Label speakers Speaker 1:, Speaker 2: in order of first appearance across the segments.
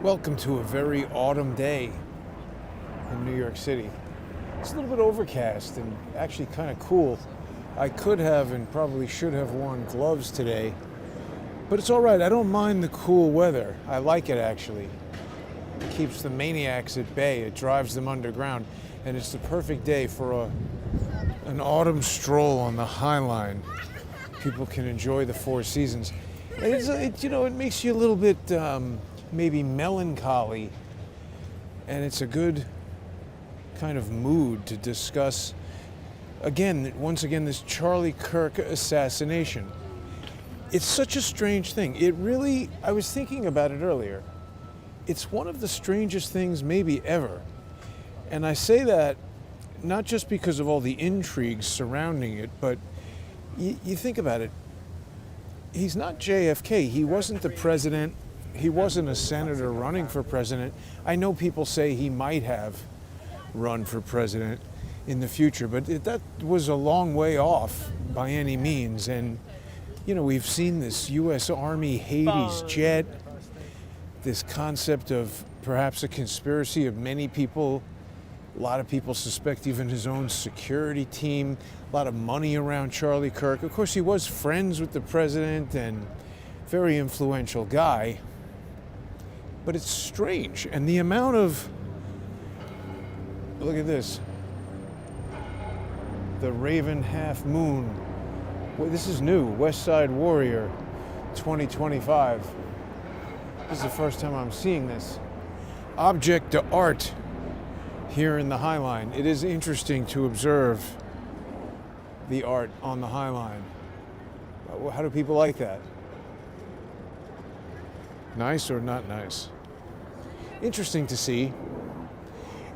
Speaker 1: Welcome to a very autumn day in New York City. It's a little bit overcast and actually kind of cool. I could have and probably should have worn gloves today, but it's all right. I don't mind the cool weather. I like it actually. It keeps the maniacs at bay. It drives them underground, and it's the perfect day for an autumn stroll on the High Line. People can enjoy the Four Seasons. And it makes you a little bit maybe melancholy, and it's a good kind of mood to discuss once again this Charlie Kirk assassination. It's such a strange thing. I was thinking about it earlier. It's one of the strangest things maybe ever. And I say that not just because of all the intrigues surrounding it, but you think about it. He's not JFK. He wasn't the president. He wasn't a senator running for president. I know people say he might have run for president in the future, but that was a long way off by any means. And, we've seen this U.S. Army Hades jet, this concept of perhaps a conspiracy of many people. A lot of people suspect even his own security team, a lot of money around Charlie Kirk. Of course, he was friends with the president and very influential guy. But it's strange. And the amount of, look at this, the Raven Half Moon. Well, this is new, West Side Warrior 2025. This is the first time I'm seeing this. Object to art here in the High Line. It is interesting to observe the art on the High Line. How do people like that? Nice or not nice? Interesting to see.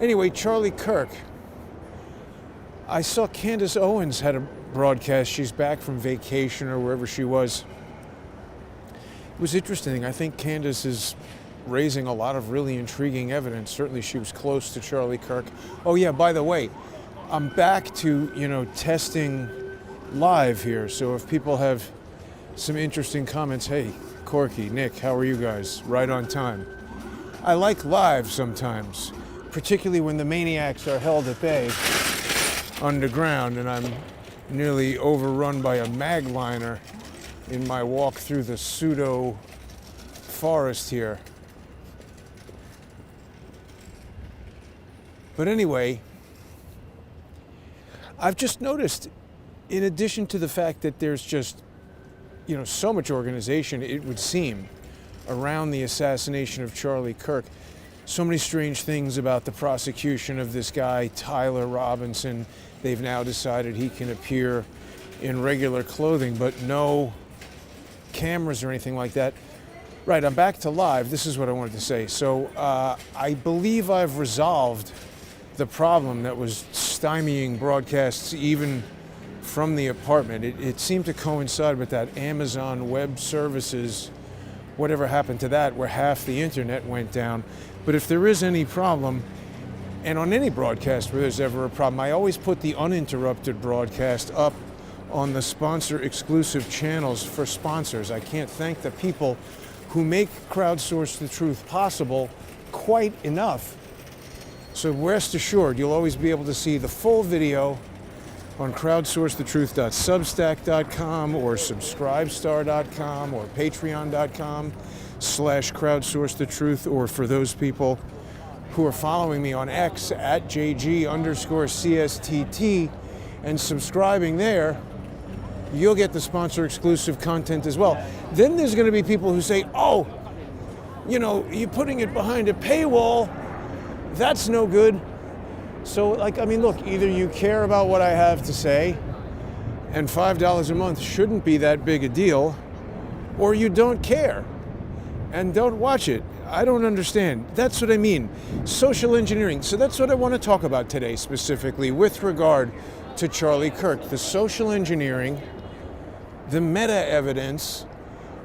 Speaker 1: Anyway, Charlie Kirk. I saw Candace Owens had a broadcast. She's back from vacation or wherever she was. It was interesting. I think Candace is raising a lot of really intriguing evidence. Certainly she was close to Charlie Kirk. Oh yeah, by the way, I'm back to, testing live here. So if people have some interesting comments, hey, Corky, Nick, how are you guys? Right on time. I like live sometimes, particularly when the maniacs are held at bay underground and I'm nearly overrun by a magliner in my walk through the pseudo forest here. But anyway, I've just noticed, in addition to the fact that there's just so much organization, it would seem, around the assassination of Charlie Kirk. So many strange things about the prosecution of this guy, Tyler Robinson. They've now decided he can appear in regular clothing, but no cameras or anything like that. Right, I'm back to live. This is what I wanted to say. So I believe I've resolved the problem that was stymieing broadcasts even from the apartment. It seemed to coincide with that Amazon Web Services, whatever happened to that, where half the internet went down. But if there is any problem, and on any broadcast where there's ever a problem, I always put the uninterrupted broadcast up on the sponsor exclusive channels for sponsors. I can't thank the people who make Crowdsource the Truth possible quite enough. So rest assured, you'll always be able to see the full video on crowdsourcethetruth.substack.com or subscribestar.com or patreon.com/crowdsourcethetruth, or for those people who are following me on X at JG_CSTT and subscribing there, you'll get the sponsor exclusive content as well. Then there's going to be people who say, oh, you're putting it behind a paywall. That's no good. So, look, either you care about what I have to say, and $5 a month shouldn't be that big a deal, or you don't care and don't watch it. I don't understand. That's what I mean. Social engineering. So that's what I want to talk about today specifically with regard to Charlie Kirk. The social engineering, the meta evidence,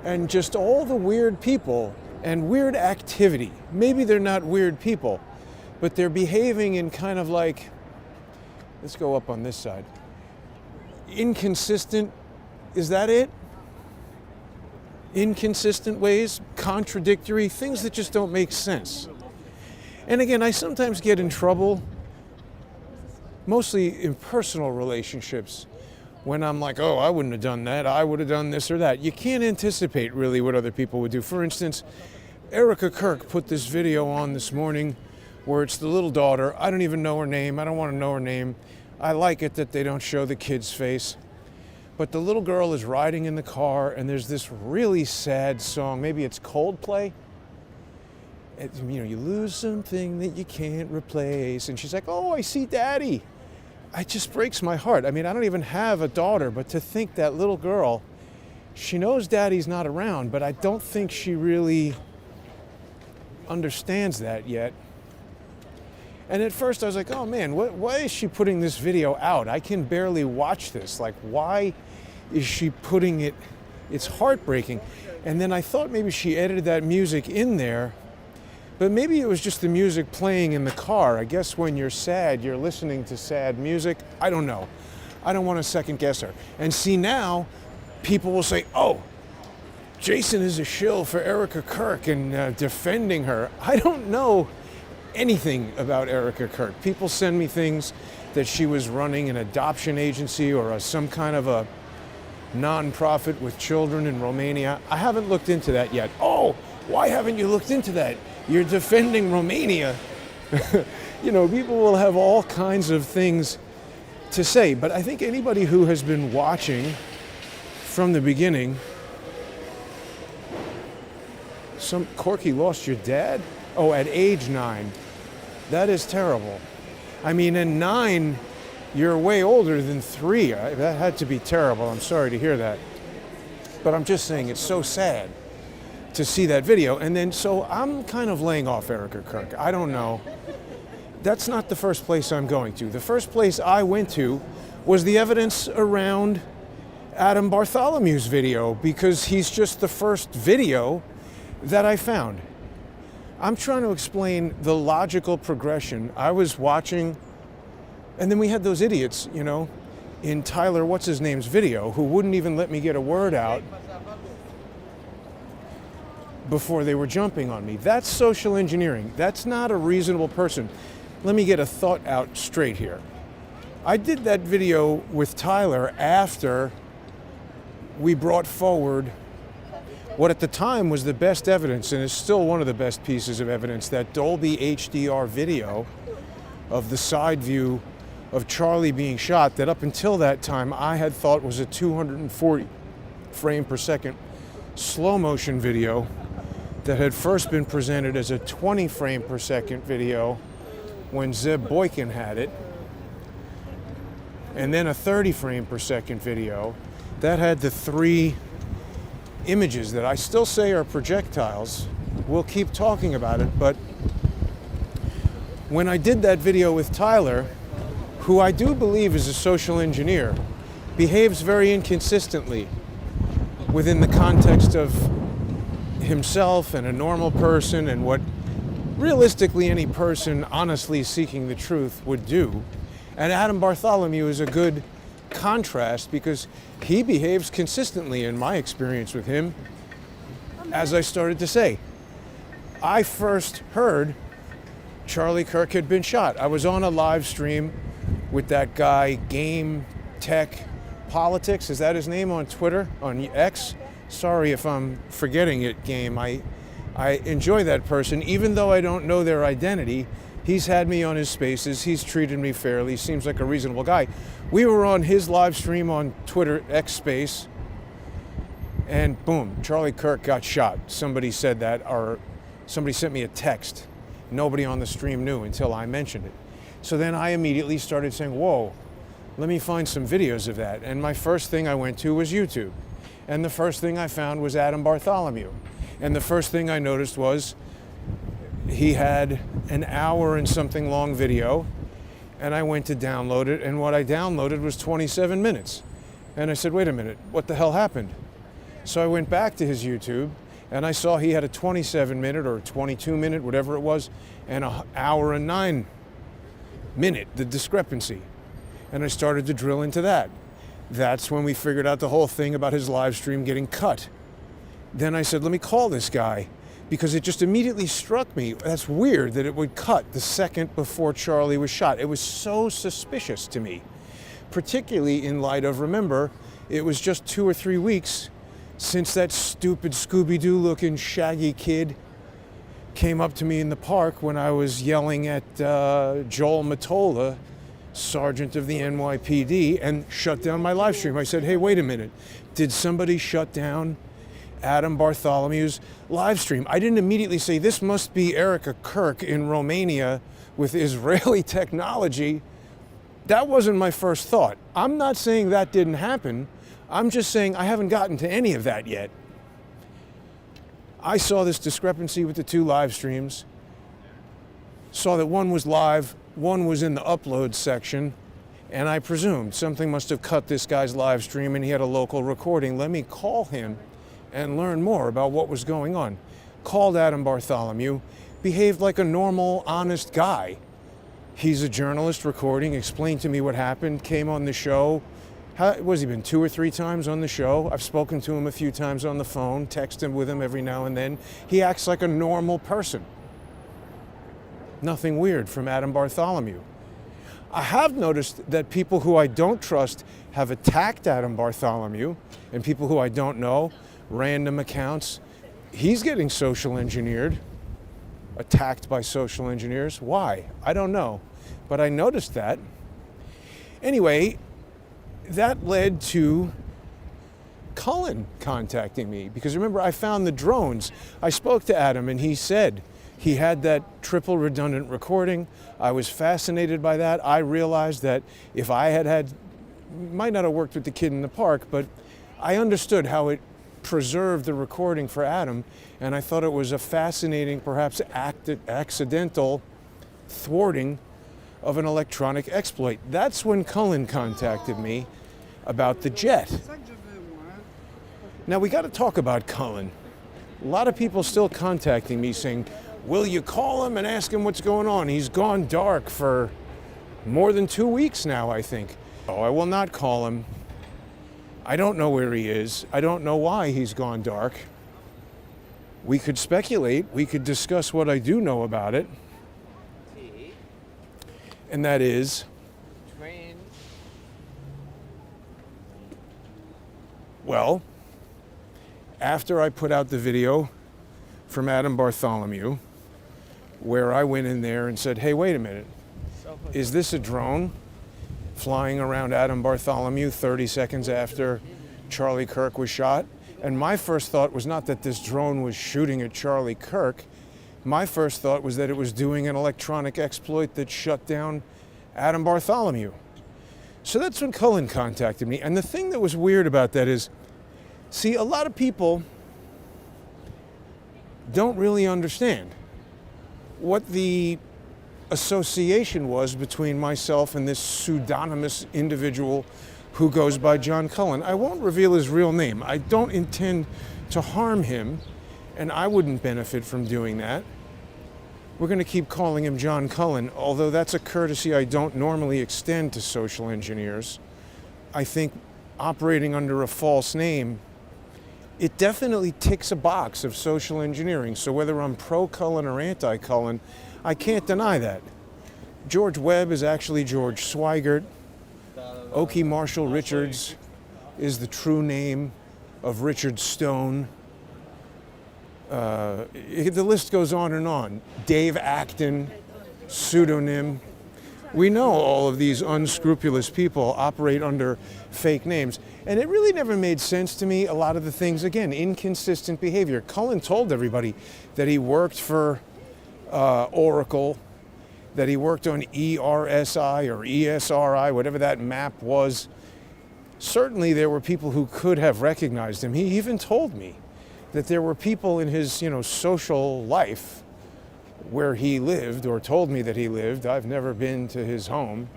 Speaker 1: and just all the weird people and weird activity. Maybe they're not weird people, but they're behaving in kind of like, let's go up on this side, inconsistent, is that it? inconsistent ways, contradictory, things that just don't make sense. And again, I sometimes get in trouble, mostly in personal relationships, when I'm like, oh, I wouldn't have done that, I would have done this or that. You can't anticipate really what other people would do. For instance, Erica Kirk put this video on this morning where it's the little daughter. I don't even know her name. I don't want to know her name. I like it that they don't show the kid's face. But the little girl is riding in the car, and there's this really sad song. Maybe it's Coldplay. You lose something that you can't replace. And she's like, oh, I see Daddy. It just breaks my heart. I mean, I don't even have a daughter, but to think that little girl, she knows Daddy's not around, but I don't think she really understands that yet. And at first I was like, oh man, why is she putting this video out? I can barely watch this. Like, why is she putting it? It's heartbreaking. And then I thought maybe she edited that music in there, but maybe it was just the music playing in the car. I guess when you're sad, you're listening to sad music. I don't know. I don't want to second guess her. And see, now people will say, oh, Jason is a shill for Erica Kirk and defending her. I don't know anything about Erica Kirk. People send me things that she was running an adoption agency or some kind of a non-profit with children in Romania. I haven't looked into that yet. Oh, why haven't you looked into that? You're defending Romania. People will have all kinds of things to say, but I think anybody who has been watching from the beginning, Corky lost your dad? Oh, at age 9. That is terrible. I mean, in 9, you're way older than 3. That had to be terrible. I'm sorry to hear that. But I'm just saying, it's so sad to see that video. And then, so I'm kind of laying off Erica Kirk. I don't know. That's not the first place I'm going to. The first place I went to was the evidence around Adam Bartholomew's video, because he's just the first video that I found. I'm trying to explain the logical progression. I was watching, and then we had those idiots, in Tyler, what's his name's video, who wouldn't even let me get a word out before they were jumping on me. That's social engineering. That's not a reasonable person. Let me get a thought out straight here. I did that video with Tyler after we brought forward what at the time was the best evidence, and is still one of the best pieces of evidence, that Dolby HDR video of the side view of Charlie being shot, that up until that time I had thought was a 240 frame per second slow motion video that had first been presented as a 20 frame per second video when Zeb Boykin had it, and then a 30 frame per second video that had the 3 images that I still say are projectiles. We'll keep talking about it, but when I did that video with Tyler, who I do believe is a social engineer, behaves very inconsistently within the context of himself and a normal person and what realistically any person honestly seeking the truth would do. And Adam Bartholomew is a good contrast because he behaves consistently in my experience with him. As I started to say, I first heard Charlie Kirk had been shot. I was on a live stream with that guy, Game Tech Politics, is that his name, on Twitter, on X? Sorry if I'm forgetting it, Game. I enjoy that person, even though I don't know their identity. He's had me on his spaces. He's treated me fairly. Seems like a reasonable guy. We were on his live stream on Twitter, X Space, and boom, Charlie Kirk got shot. Somebody said that, or somebody sent me a text. Nobody on the stream knew until I mentioned it. So then I immediately started saying, whoa, let me find some videos of that. And my first thing I went to was YouTube. And the first thing I found was Adam Bartholomew. And the first thing I noticed was he had an hour and something long video, and I went to download it, and what I downloaded was 27 minutes. And I said, wait a minute, what the hell happened? So I went back to his YouTube, and I saw he had a 27-minute or 22-minute, whatever it was, and an hour and 9 minute, the discrepancy. And I started to drill into that. That's when we figured out the whole thing about his live stream getting cut. Then I said, let me call this guy, because it just immediately struck me. That's weird that it would cut the second before Charlie was shot. It was so suspicious to me, particularly in light of, remember, it was just 2 or 3 weeks since that stupid Scooby-Doo looking shaggy kid came up to me in the park when I was yelling at Joel Matola, sergeant of the NYPD, and shut down my live stream. I said, hey, wait a minute. Did somebody shut down Adam Bartholomew's live stream? I didn't immediately say, this must be Erica Kirk in Romania with Israeli technology. That wasn't my first thought. I'm not saying that didn't happen. I'm just saying I haven't gotten to any of that yet. I saw this discrepancy with the 2 live streams, saw that one was live, one was in the upload section, and I presumed something must have cut this guy's live stream and he had a local recording. Let me call him and learn more about what was going on. Called Adam Bartholomew, behaved like a normal, honest guy. He's a journalist recording, explained to me what happened, came on the show. Was he been 2 or 3 times on the show? I've spoken to him a few times on the phone, texted with him every now and then. He acts like a normal person. Nothing weird from Adam Bartholomew. I have noticed that people who I don't trust have attacked Adam Bartholomew, and people who I don't know, random accounts. He's getting social engineered, attacked by social engineers. Why? I don't know, but I noticed that. Anyway, that led to Cullen contacting me, because remember, I found the drones. I spoke to Adam and he said he had that triple redundant recording. I was fascinated by that. I realized that if I had might not have worked with the kid in the park, but I understood how it preserved the recording for Adam, and I thought it was a fascinating, perhaps accidental thwarting of an electronic exploit. That's when Cullen contacted me about the jet. Now we got to talk about Cullen. A lot of people still contacting me saying, will you call him and ask him what's going on? He's gone dark for more than 2 weeks now, I think. Oh, I will not call him. I don't know where he is. I don't know why he's gone dark. We could speculate. We could discuss what I do know about it. And that is, well, after I put out the video from Adam Bartholomew, where I went in there and said, hey, wait a minute, is this a drone flying around Adam Bartholomew 30 seconds after Charlie Kirk was shot? And my first thought was not that this drone was shooting at Charlie Kirk. My first thought was that it was doing an electronic exploit that shut down Adam Bartholomew. So that's when Cullen contacted me. And the thing that was weird about that is, see, a lot of people don't really understand what the association was between myself and this pseudonymous individual who goes by John Cullen. I won't reveal his real name. I don't intend to harm him, and I wouldn't benefit from doing that. We're going to keep calling him John Cullen, although that's a courtesy I don't normally extend to social engineers. I think operating under a false name, it definitely ticks a box of social engineering. So whether I'm pro-Cullen or anti-Cullen, I can't deny that. George Webb is actually George Swigert. Okie Marshall Richards is the true name of Richard Stone. The list goes on and on. Dave Acton, pseudonym. We know all of these unscrupulous people operate under fake names. And it really never made sense to me, a lot of the things, again, inconsistent behavior. Cullen told everybody that he worked for Oracle, that he worked on ERSI or ESRI, whatever that map was. Certainly there were people who could have recognized him. He even told me that there were people in his, social life where he lived, or told me that he lived. I've never been to his home.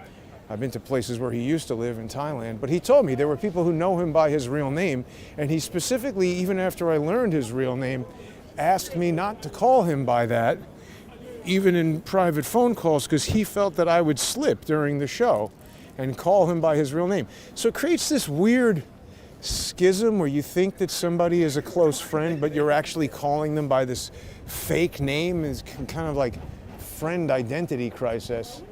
Speaker 1: I've been to places where he used to live in Thailand, but he told me there were people who know him by his real name, and he specifically, even after I learned his real name, asked me not to call him by that, even in private phone calls, because he felt that I would slip during the show and call him by his real name. So it creates this weird schism where you think that somebody is a close friend, but you're actually calling them by this fake name is kind of like friend identity crisis,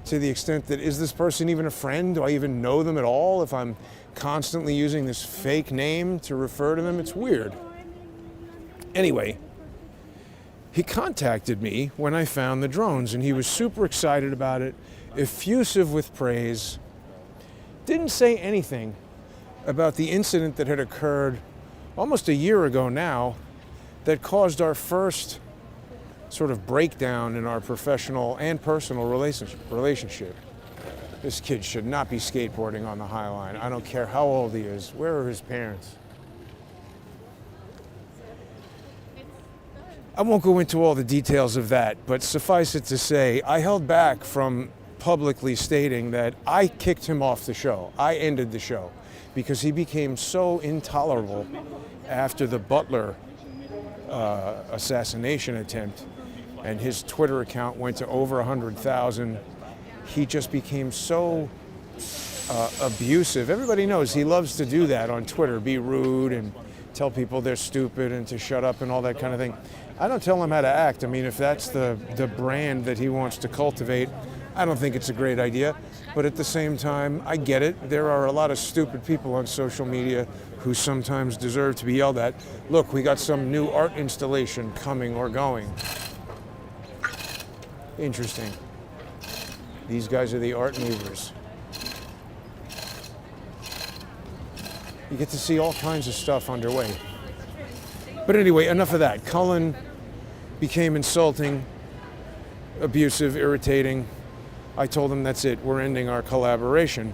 Speaker 1: to the extent that, is this person even a friend? Do I even know them at all if I'm constantly using this fake name to refer to them? It's weird. Anyway, he contacted me when I found the drones, and he was super excited about it, effusive with praise. Didn't say anything about the incident that had occurred almost a year ago now that caused our first sort of breakdown in our professional and personal relationship. This kid should not be skateboarding on the High Line. I don't care how old he is. Where are his parents? I won't go into all the details of that, but suffice it to say, I held back from publicly stating that I kicked him off the show. I ended the show because he became so intolerable after the Butler assassination attempt, and his Twitter account went to over 100,000. He just became so abusive. Everybody knows he loves to do that on Twitter, be rude and tell people they're stupid and to shut up and all that kind of thing. I don't tell him how to act. I mean, if that's the brand that he wants to cultivate, I don't think it's a great idea. But at the same time, I get it. There are a lot of stupid people on social media who sometimes deserve to be yelled at. Look, we got some new art installation coming or going. Interesting. These guys are the art movers. You get to see all kinds of stuff underway. But anyway, enough of that. Cullen became insulting, abusive, irritating. I told him that's it, we're ending our collaboration.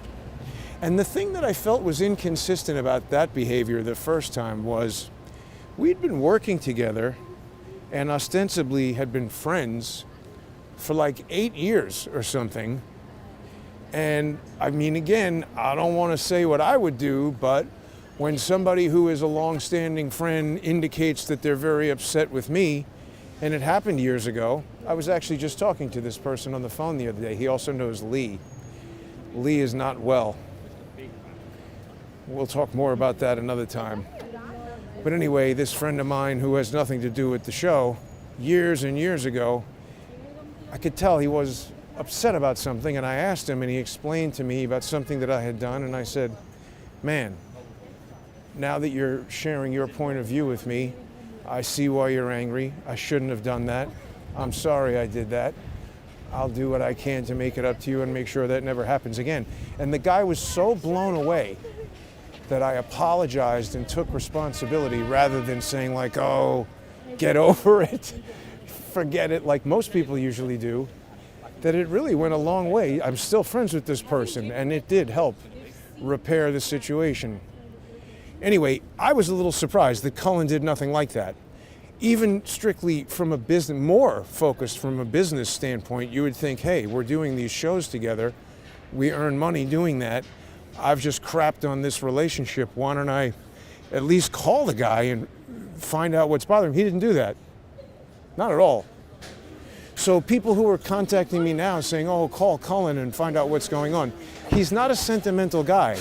Speaker 1: And the thing that I felt was inconsistent about that behavior the first time was we'd been working together and ostensibly had been friends for like 8 years or something. And I mean, again, I don't want to say what I would do, but when somebody who is a long-standing friend indicates that they're very upset with me, and it happened years ago. I was actually just talking to this person on the phone the other day. He also knows Lee. Lee is not well. We'll talk more about that another time. But anyway, this friend of mine who has nothing to do with the show, years and years ago, I could tell he was upset about something, and I asked him, and he explained to me about something that I had done, and I said, man, now that you're sharing your point of view with me, I see why you're angry. I shouldn't have done that. I'm sorry I did that. I'll do what I can to make it up to you and make sure that never happens again. And the guy was so blown away that I apologized and took responsibility rather than saying like, oh, get over it, forget it, like most people usually do, that it really went a long way. I'm still friends with this person, and it did help repair the situation. Anyway, I was a little surprised that Cullen did nothing like that. Even strictly from a business, more focused from a business standpoint, you would think, hey, we're doing these shows together. We earn money doing that. I've just crapped on this relationship. Why don't I at least call the guy and find out what's bothering him? He didn't do that. Not at all. So people who are contacting me now saying, oh, call Cullen and find out what's going on. He's not a sentimental guy.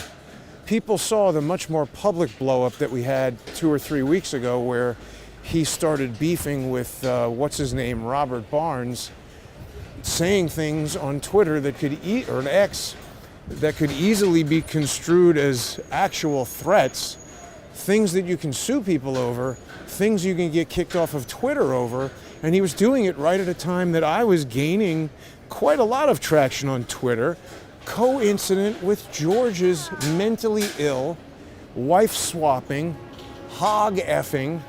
Speaker 1: People saw the much more public blow-up that we had 2 or 3 weeks ago where he started beefing with, what's his name, Robert Barnes, saying things on Twitter that could, or an X, that could easily be construed as actual threats, things that you can sue people over, things you can get kicked off of Twitter over, and he was doing it right at a time that I was gaining quite a lot of traction on Twitter, coincident with George's mentally ill, wife swapping, hog effing,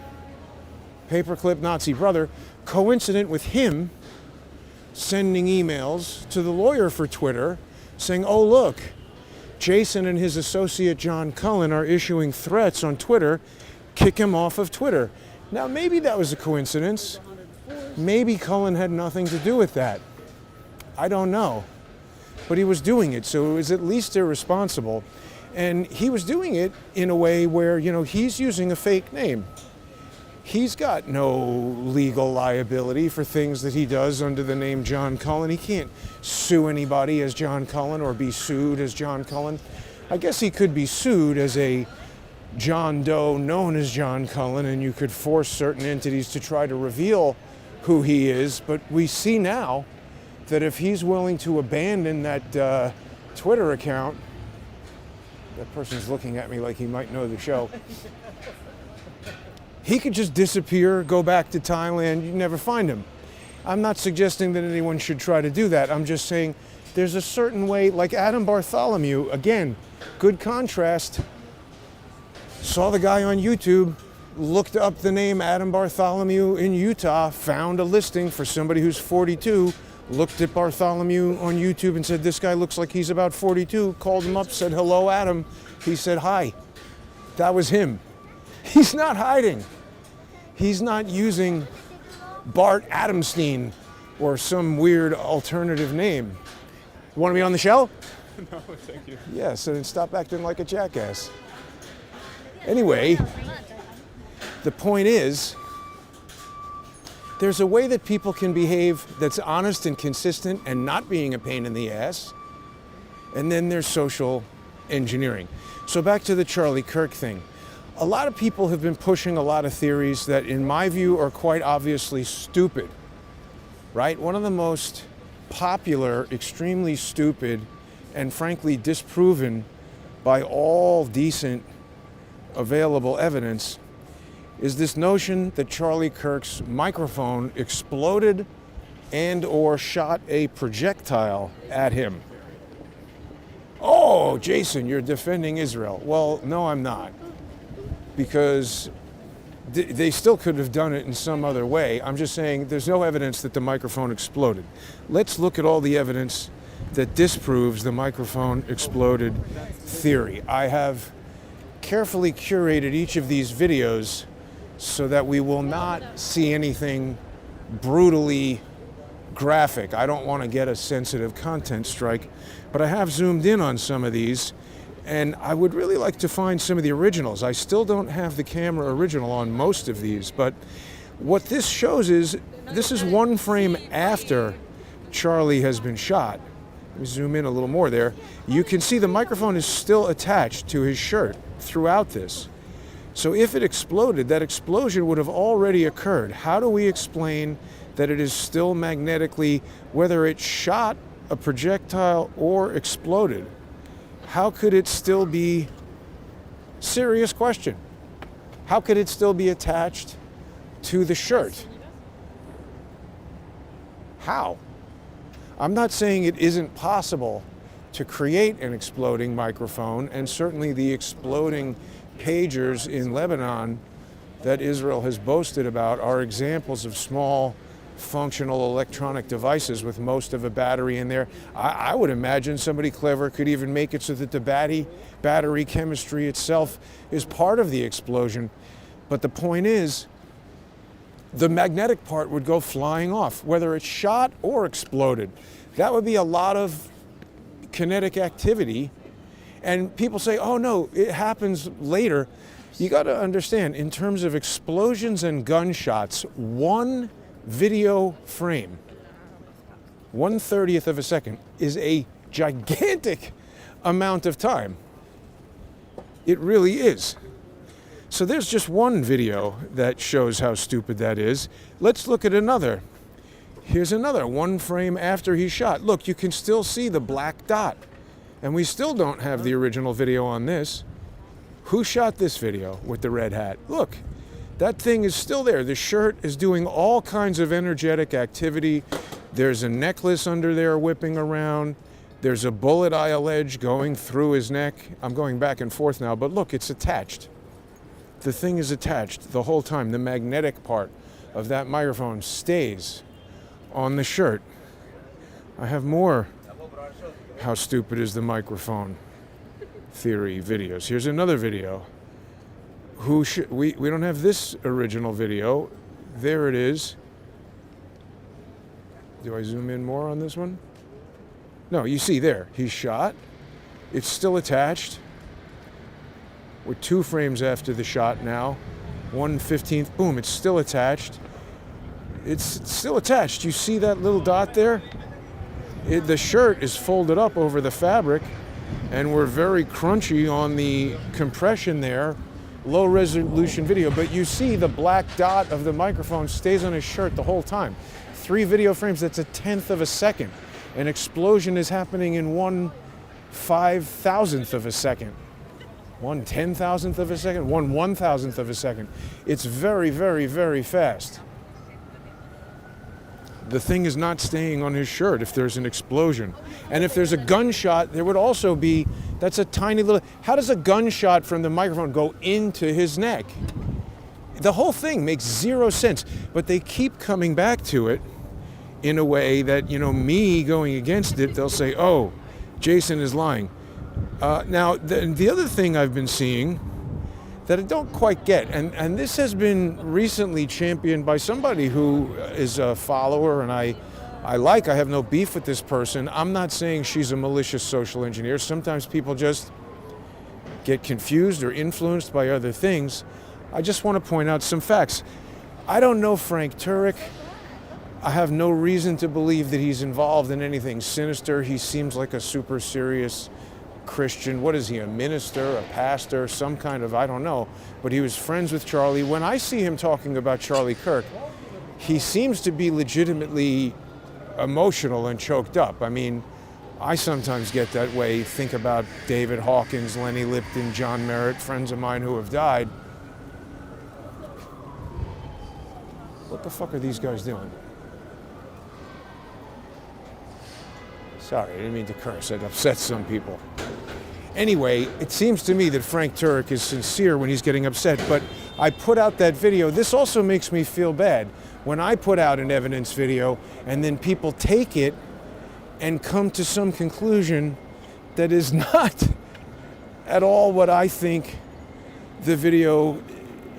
Speaker 1: paperclip Nazi brother, coincident with him sending emails to the lawyer for Twitter saying, oh look, Jason and his associate John Cullen are issuing threats on Twitter, kick him off of Twitter. Now maybe that was a coincidence. Maybe Cullen had nothing to do with that. I don't know. But he was doing it, so it was at least irresponsible. And he was doing it in a way where, you know, he's using a fake name. He's got no legal liability for things that he does under the name John Cullen. He can't sue anybody as John Cullen or be sued as John Cullen. I guess he could be sued as a John Doe known as John Cullen, and you could force certain entities to try to reveal who he is. But we see now that if he's willing to abandon that Twitter account, that person's looking at me like he might know the show, he could just disappear, go back to Thailand, you'd never find him. I'm not suggesting that anyone should try to do that. I'm just saying there's a certain way, like Adam Bartholomew, again, good contrast. Saw the guy on YouTube, looked up the name Adam Bartholomew in Utah, found a listing for somebody who's 42, looked at Bartholomew on YouTube and said, this guy looks like he's about 42, called him up, said, hello, Adam. He said, hi. That was him. He's not hiding. He's not using Bart Adamstein or some weird alternative name. You want to be on the show?
Speaker 2: No, thank you.
Speaker 1: Yeah, so then stop acting like a jackass. Anyway, the point is, there's a way that people can behave that's honest and consistent and not being a pain in the ass. And then there's social engineering. So back to the Charlie Kirk thing. A lot of people have been pushing a lot of theories that, in my view, are quite obviously stupid, right? One of the most popular, extremely stupid, and frankly disproven by all decent available evidence is this notion that Charlie Kirk's microphone exploded and or shot a projectile at him. Oh, Jason, you're defending Israel. Well, no, I'm not. Because they still could have done it in some other way. I'm just saying there's no evidence that the microphone exploded. Let's look at all the evidence that disproves the microphone exploded theory. I have carefully curated each of these videos so that we will not see anything brutally graphic. I don't want to get a sensitive content strike, but I have zoomed in on some of these, and I would really like to find some of the originals. I still don't have the camera original on most of these, but what this shows is, this is one frame after Charlie has been shot. Let me zoom in a little more there. You can see the microphone is still attached to his shirt throughout this. So if it exploded, that explosion would have already occurred. How do we explain that it is still magnetically, whether it shot a projectile or exploded? How could it still be, serious question, how could it still be attached to the shirt? How? I'm not saying it isn't possible to create an exploding microphone, and certainly the exploding pagers in Lebanon that Israel has boasted about are examples of small functional electronic devices with most of a battery in there. I would imagine somebody clever could even make it so that the battery chemistry itself is part of the explosion. But the point is, the magnetic part would go flying off, whether it's shot or exploded. That would be a lot of kinetic activity. And people say, oh no, it happens later. You got to understand, in terms of explosions and gunshots, one video frame, 1/30th of a second, is a gigantic amount of time. It really is. So there's just one video that shows how stupid that is. Let's look at another. Here's another, one frame after he shot. Look, you can still see the black dot. And we still don't have the original video on this. Who shot this video with the red hat? Look, that thing is still there. The shirt is doing all kinds of energetic activity. There's a necklace under there whipping around. There's a bullet, I allege, going through his neck. I'm going back and forth now, but look, it's attached. The thing is attached the whole time. The magnetic part of that microphone stays on the shirt. I have more how stupid is the microphone theory videos. Here's another video. We don't have this original video. There it is. Do I zoom in more on this one? No, you see there, he's shot. It's still attached. We're 2 frames after the shot now. 1/15th, boom, it's still attached. It's still attached. You see that little dot there? The shirt is folded up over the fabric, and we're very crunchy on the compression there. low resolution video, but you see the black dot of the microphone stays on his shirt the whole time. 3 video frames, that's 1/10 of a second. An explosion is happening in 1/5000th of a second. 1/10,000th of a second, 1/1000th of a second. It's very, very, very fast. The thing is not staying on his shirt if there's an explosion. And if there's a gunshot, there would also be, that's a tiny little, how does a gunshot from the microphone go into his neck? The whole thing makes zero sense, but they keep coming back to it in a way that, me going against it, they'll say, oh, Jason is lying. Now, the other thing I've been seeing that I don't quite get, and this has been recently championed by somebody who is a follower, and I have no beef with this person. I'm not saying she's a malicious social engineer. Sometimes people just get confused or influenced by other things. I just want to point out some facts. I don't know Frank Turek. I have no reason to believe that he's involved in anything sinister. He seems like a super serious Christian. What is he, a minister, a pastor, some kind of, I don't know. But he was friends with Charlie. When I see him talking about Charlie Kirk, he seems to be legitimately emotional and choked up. I mean, I sometimes get that way. Think about David Hawkins, Lenny Lipton, John Merritt, friends of mine who have died. What the fuck are these guys doing? Sorry, I didn't mean to curse. It upsets some people. Anyway, it seems to me that Frank Turek is sincere when he's getting upset, but I put out that video. This also makes me feel bad when I put out an evidence video and then people take it and come to some conclusion that is not at all what I think the video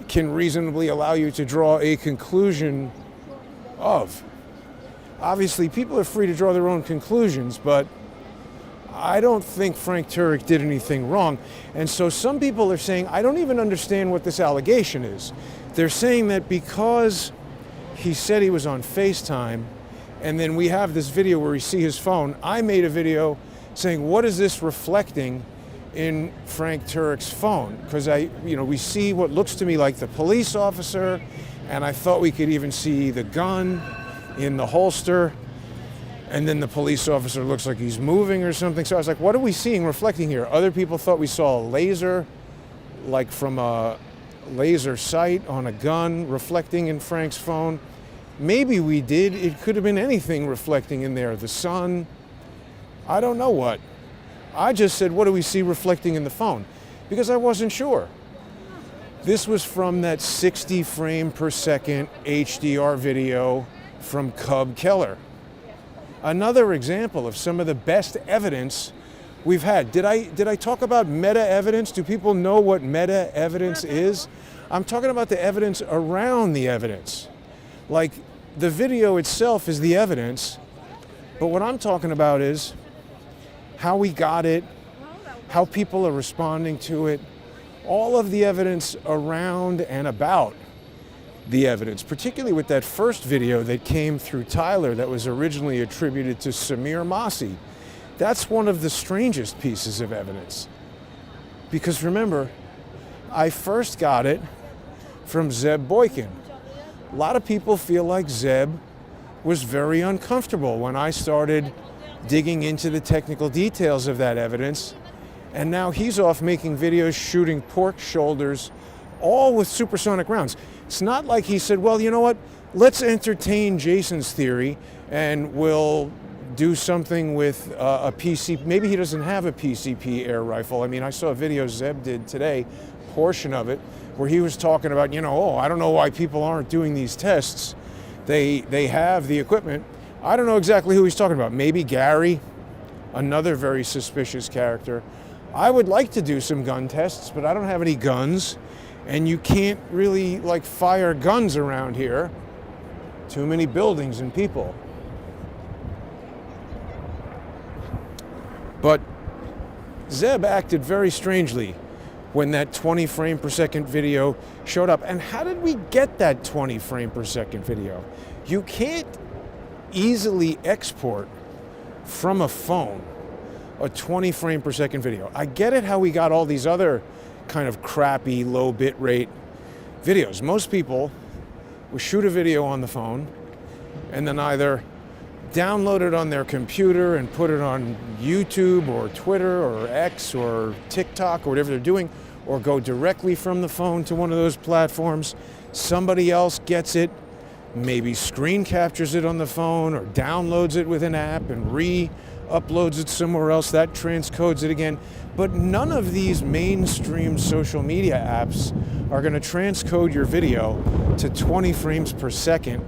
Speaker 1: can reasonably allow you to draw a conclusion of. Obviously, people are free to draw their own conclusions, but I don't think Frank Turek did anything wrong. And so some people are saying, I don't even understand what this allegation is. They're saying that because he said he was on FaceTime, and then we have this video where we see his phone, I made a video saying, what is this reflecting in Frank Turek's phone? Because we see what looks to me like the police officer, and I thought we could even see the gun in the holster, and then the police officer looks like he's moving or something. So I was like, what are we seeing reflecting here? Other people thought we saw a laser, like from a laser sight on a gun reflecting in Frank's phone. Maybe we did. It could have been anything reflecting in there. The sun. I don't know what. I just said, what do we see reflecting in the phone? Because I wasn't sure. This was from that 60 frame per second HDR video from Cub Keller. Another example of some of the best evidence we've had. Did I talk about meta evidence? Do people know what meta evidence is? I'm talking about the evidence around the evidence. Like, the video itself is the evidence, but what I'm talking about is how we got it, how people are responding to it, all of the evidence around and about the evidence, particularly with that first video that came through Tyler that was originally attributed to Samir Masi. That's one of the strangest pieces of evidence. Because remember, I first got it from Zeb Boykin. A lot of people feel like Zeb was very uncomfortable when I started digging into the technical details of that evidence, and now he's off making videos shooting pork shoulders, all with supersonic rounds. It's not like he said, well, you know what, let's entertain Jason's theory and we'll do something with a PCP. Maybe he doesn't have a PCP air rifle. I mean, I saw a video Zeb did today, portion of it, where he was talking about, I don't know why people aren't doing these tests. They have the equipment. I don't know exactly who he's talking about. Maybe Gary, another very suspicious character. I would like to do some gun tests, but I don't have any guns. And you can't really fire guns around here. Too many buildings and people. But Zeb acted very strangely when that 20 frame per second video showed up. And how did we get that 20 frame per second video? You can't easily export from a phone a 20 frame per second video. I get it how we got all these other kind of crappy, low bit rate videos. Most people will shoot a video on the phone and then either download it on their computer and put it on YouTube or Twitter or X or TikTok or whatever they're doing, or go directly from the phone to one of those platforms. Somebody else gets it, maybe screen captures it on the phone or downloads it with an app and re-uploads it somewhere else. That transcodes it again. But none of these mainstream social media apps are going to transcode your video to 20 frames per second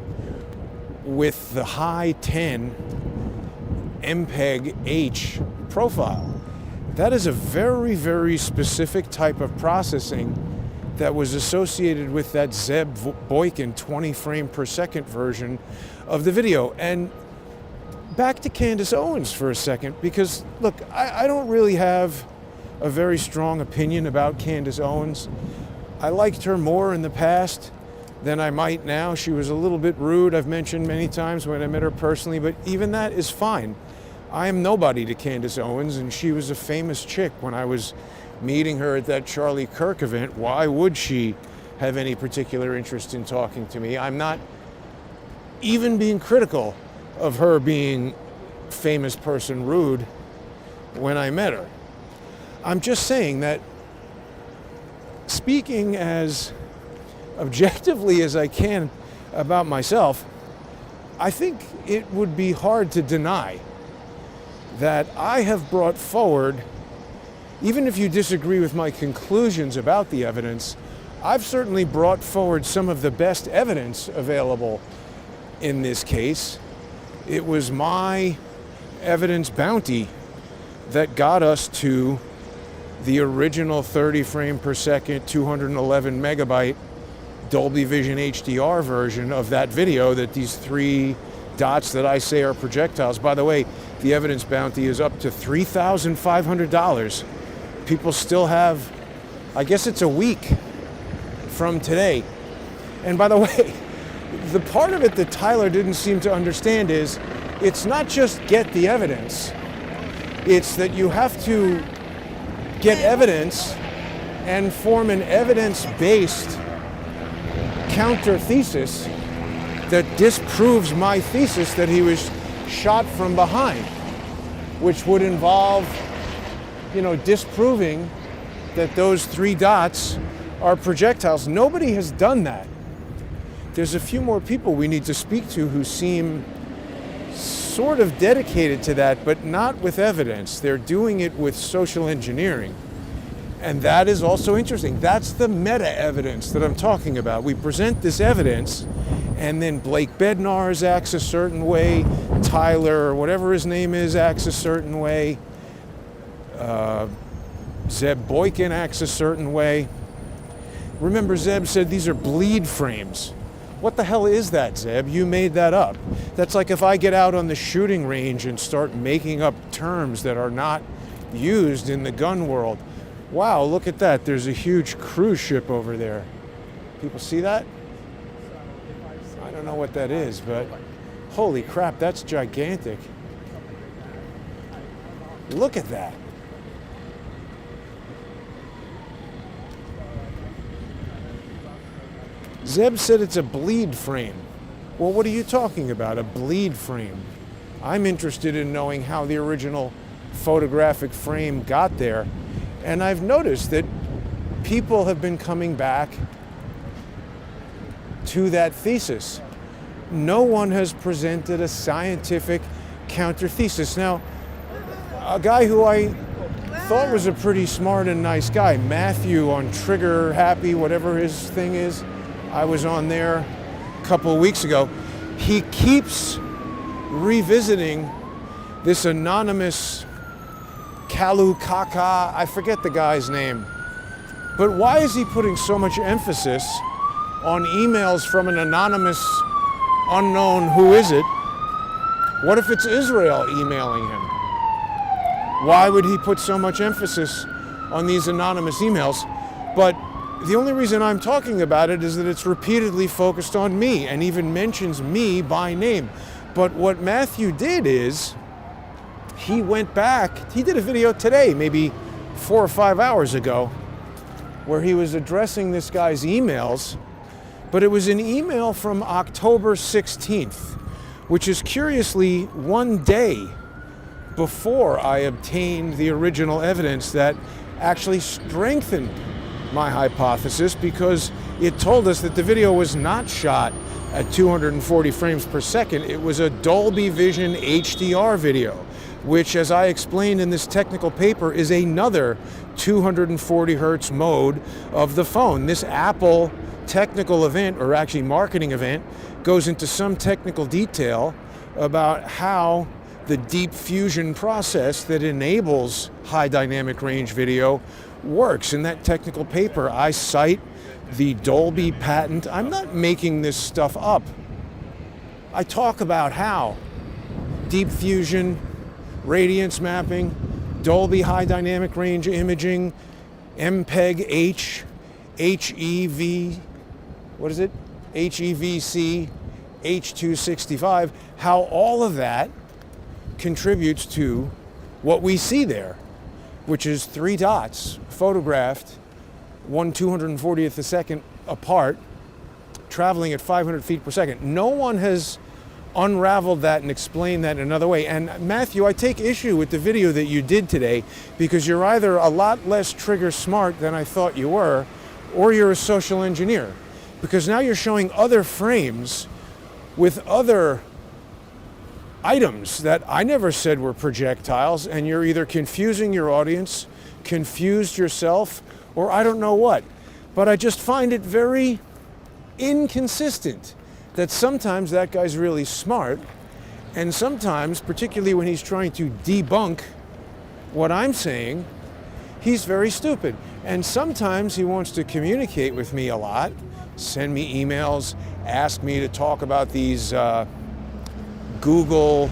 Speaker 1: with the high 10 MPEG-H profile. That is a very, very specific type of processing that was associated with that Zeb Boykin 20 frame per second version of the video. And back to Candace Owens for a second, because look, I don't really have a very strong opinion about Candace Owens. I liked her more in the past than I might now. She was a little bit rude, I've mentioned many times when I met her personally, but even that is fine. I am nobody to Candace Owens, and she was a famous chick when I was meeting her at that Charlie Kirk event. Why would she have any particular interest in talking to me? I'm not even being critical of her being famous person rude when I met her. I'm just saying that, speaking as objectively as I can about myself, I think it would be hard to deny that I have brought forward, even if you disagree with my conclusions about the evidence, I've certainly brought forward some of the best evidence available in this case. It was my evidence bounty that got us to the original 30 frame per second, 211 megabyte Dolby Vision HDR version of that video, that these three dots that I say are projectiles. By the way, the evidence bounty is up to $3,500. People still have, I guess it's a week from today. And by the way, the part of it that Tyler didn't seem to understand is it's not just get the evidence. It's that you have to get evidence and form an evidence-based counter thesis that disproves my thesis that he was shot from behind, which would involve, disproving that those three dots are projectiles. Nobody has done that. There's a few more people we need to speak to who seem sort of dedicated to that, but not with evidence. They're doing it with social engineering. And that is also interesting. That's the meta evidence that I'm talking about. We present this evidence, and then Blake Bednarz acts a certain way, Tyler, or whatever his name is, acts a certain way, Zeb Boykin acts a certain way. Remember, Zeb said these are bleed frames. What the hell is that, Zeb? You made that up. That's like if I get out on the shooting range and start making up terms that are not used in the gun world. Wow, look at that. There's a huge cruise ship over there. People see that? I don't know what that is, but holy crap, that's gigantic. Look at that. Zeb said it's a bleed frame. Well, what are you talking about, a bleed frame? I'm interested in knowing how the original photographic frame got there. And I've noticed that people have been coming back to that thesis. No one has presented a scientific counter thesis. Now, a guy who I thought was a pretty smart and nice guy, Matthew on Trigger Happy, whatever his thing is, I was on there a couple of weeks ago. He keeps revisiting this anonymous Kalu Kaka, I forget the guy's name. But why is he putting so much emphasis on emails from an anonymous, unknown, who is it? What if it's Israel emailing him? Why would he put so much emphasis on these anonymous emails? But the only reason I'm talking about it is that it's repeatedly focused on me and even mentions me by name. But what Matthew did is, he went back, he did a video today, maybe 4 or 5 hours ago, where he was addressing this guy's emails, but it was an email from October 16th, which is curiously one day before I obtained the original evidence that actually strengthened my hypothesis, because it told us that the video was not shot at 240 frames per second. It was a Dolby Vision HDR video, which, as I explained in this technical paper, is another 240 hertz mode of the phone. This Apple technical event, or actually marketing event, goes into some technical detail about how the deep fusion process that enables high dynamic range video works. In that technical paper, I cite the Dolby patent. I'm not making this stuff up. I talk about how deep fusion, radiance mapping, Dolby high dynamic range imaging, MPEG-H, HEV, what is it? HEVC, H.265, how all of that contributes to what we see there, which is three dots photographed, one 240th a second apart, traveling at 500 feet per second. No one has unraveled that and explained that in another way. And Matthew, I take issue with the video that you did today, because you're either a lot less trigger smart than I thought you were, or you're a social engineer, because now you're showing other frames with other items that I never said were projectiles, and you're either confusing your audience, confused yourself, or I don't know what. But I just find it very inconsistent that sometimes that guy's really smart, and sometimes, particularly when he's trying to debunk what I'm saying, he's very stupid. And sometimes he wants to communicate with me a lot, send me emails, ask me to talk about these Google,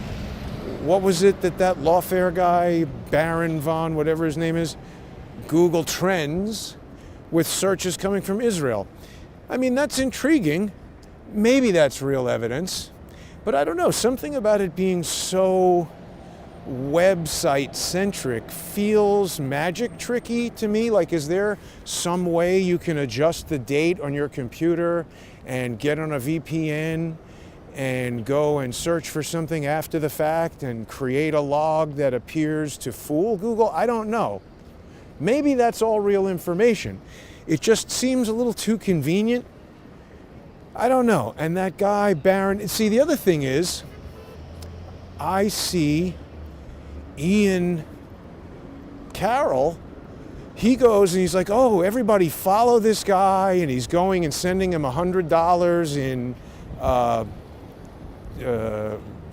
Speaker 1: what was it that lawfare guy, Baron Von, whatever his name is, Google Trends with searches coming from Israel. I mean, that's intriguing. Maybe that's real evidence, but I don't know, something about it being so website centric feels magic tricky to me. Like, is there some way you can adjust the date on your computer and get on a VPN and go and search for something after the fact and create a log that appears to fool Google? I don't know. Maybe that's all real information. It just seems a little too convenient. I don't know. And that guy, Barron, see, the other thing is, I see Ian Carroll, he goes and he's like, oh, everybody follow this guy, and he's going and sending him $100 in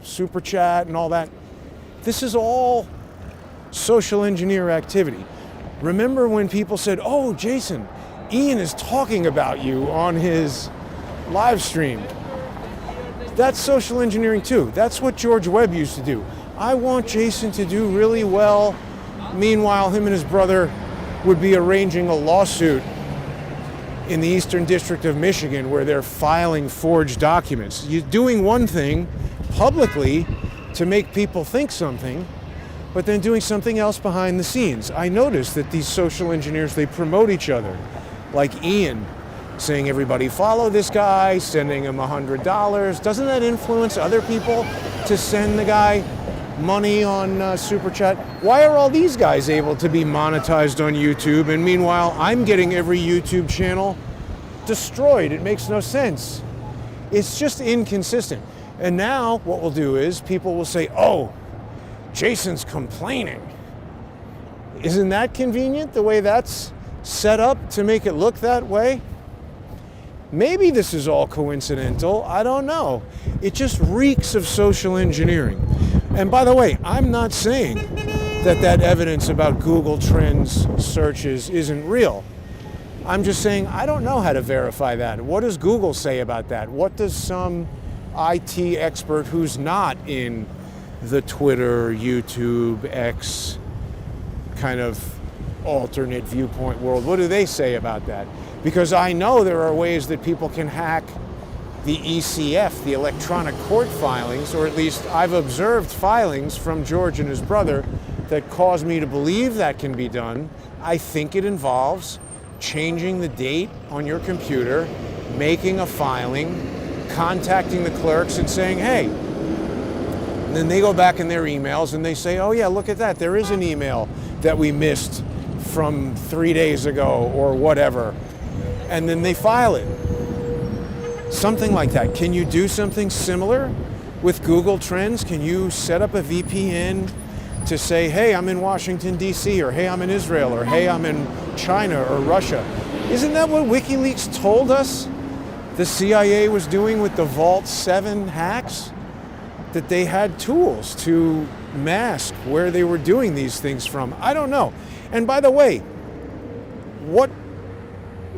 Speaker 1: super chat and all that. This is all social engineer activity. Remember when people said, oh, Jason, Ian is talking about you on his live stream? That's social engineering too. That's what George Webb used to do. I want Jason to do really well. Meanwhile, him and his brother would be arranging a lawsuit in the Eastern District of Michigan where they're filing forged documents. You're doing one thing publicly to make people think something, but then doing something else behind the scenes. I noticed that these social engineers, they promote each other. Like Ian saying, everybody follow this guy, sending him $100. Doesn't that influence other people to send the guy money on Super Chat? Why are all these guys able to be monetized on YouTube, and meanwhile I'm getting every YouTube channel destroyed? It makes no sense. It's just inconsistent. And now what we'll do is people will say, oh, Jason's complaining. Isn't that convenient, the way that's set up to make it look that way? Maybe this is all coincidental. I don't know. It just reeks of social engineering. And by the way, I'm not saying that evidence about Google Trends searches isn't real. I'm just saying I don't know how to verify that. What does Google say about that? What does some IT expert who's not in the Twitter, YouTube, X kind of alternate viewpoint world, what do they say about that? Because I know there are ways that people can hack the ECF, the electronic court filings, or at least I've observed filings from George and his brother that cause me to believe that can be done. I think it involves changing the date on your computer, making a filing, contacting the clerks and saying, hey. And then they go back in their emails and they say, oh yeah, look at that. There is an email that we missed from 3 days ago or whatever. And then they file it. Something like that. Can you do something similar with Google Trends? Can you set up a VPN to say, hey, I'm in Washington, D.C., or hey, I'm in Israel, or hey, I'm in China or Russia? Isn't that what WikiLeaks told us the CIA was doing with the Vault 7 hacks? That they had tools to mask where they were doing these things from. I don't know. And by the way, what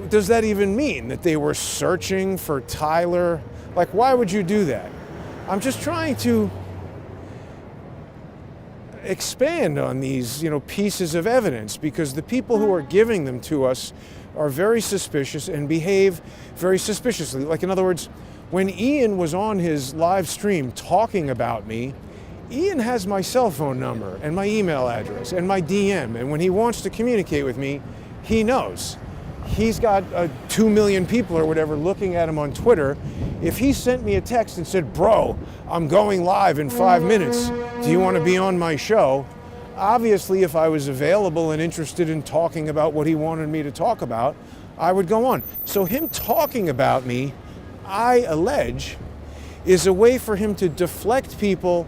Speaker 1: does that even mean? That they were searching for Tyler? Like, why would you do that? I'm just trying to expand on these, pieces of evidence, because the people who are giving them to us are very suspicious and behave very suspiciously. Like, in other words, when Ian was on his live stream talking about me, Ian has my cell phone number and my email address and my DM, and when he wants to communicate with me, he knows. He's got 2 million people or whatever looking at him on Twitter. If he sent me a text and said, bro, I'm going live in 5 minutes, do you want to be on my show? Obviously, if I was available and interested in talking about what he wanted me to talk about, I would go on. So him talking about me, I allege, is a way for him to deflect people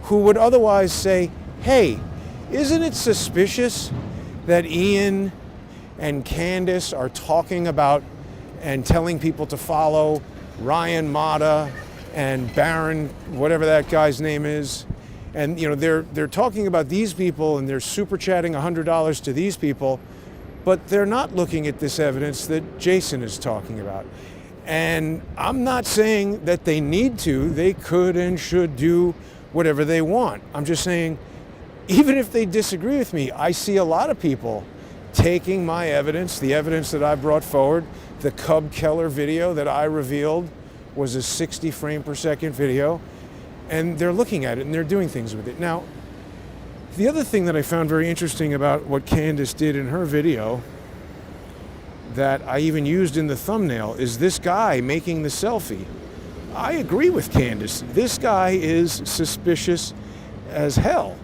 Speaker 1: who would otherwise say, hey, isn't it suspicious that Ian and Candace are talking about and telling people to follow Ryan Mata and Baron, whatever that guy's name is. And they're talking about these people and they're super chatting $100 to these people, but they're not looking at this evidence that Jason is talking about. And I'm not saying that they need to. They could and should do whatever they want. I'm just saying, even if they disagree with me, I see a lot of people taking my evidence, the evidence that I brought forward. The Cub Keller video that I revealed was a 60 frame per second video, and they're looking at it and they're doing things with it. Now, the other thing that I found very interesting about what Candace did in her video that I even used in the thumbnail is this guy making the selfie. I agree with Candace. This guy is suspicious as hell.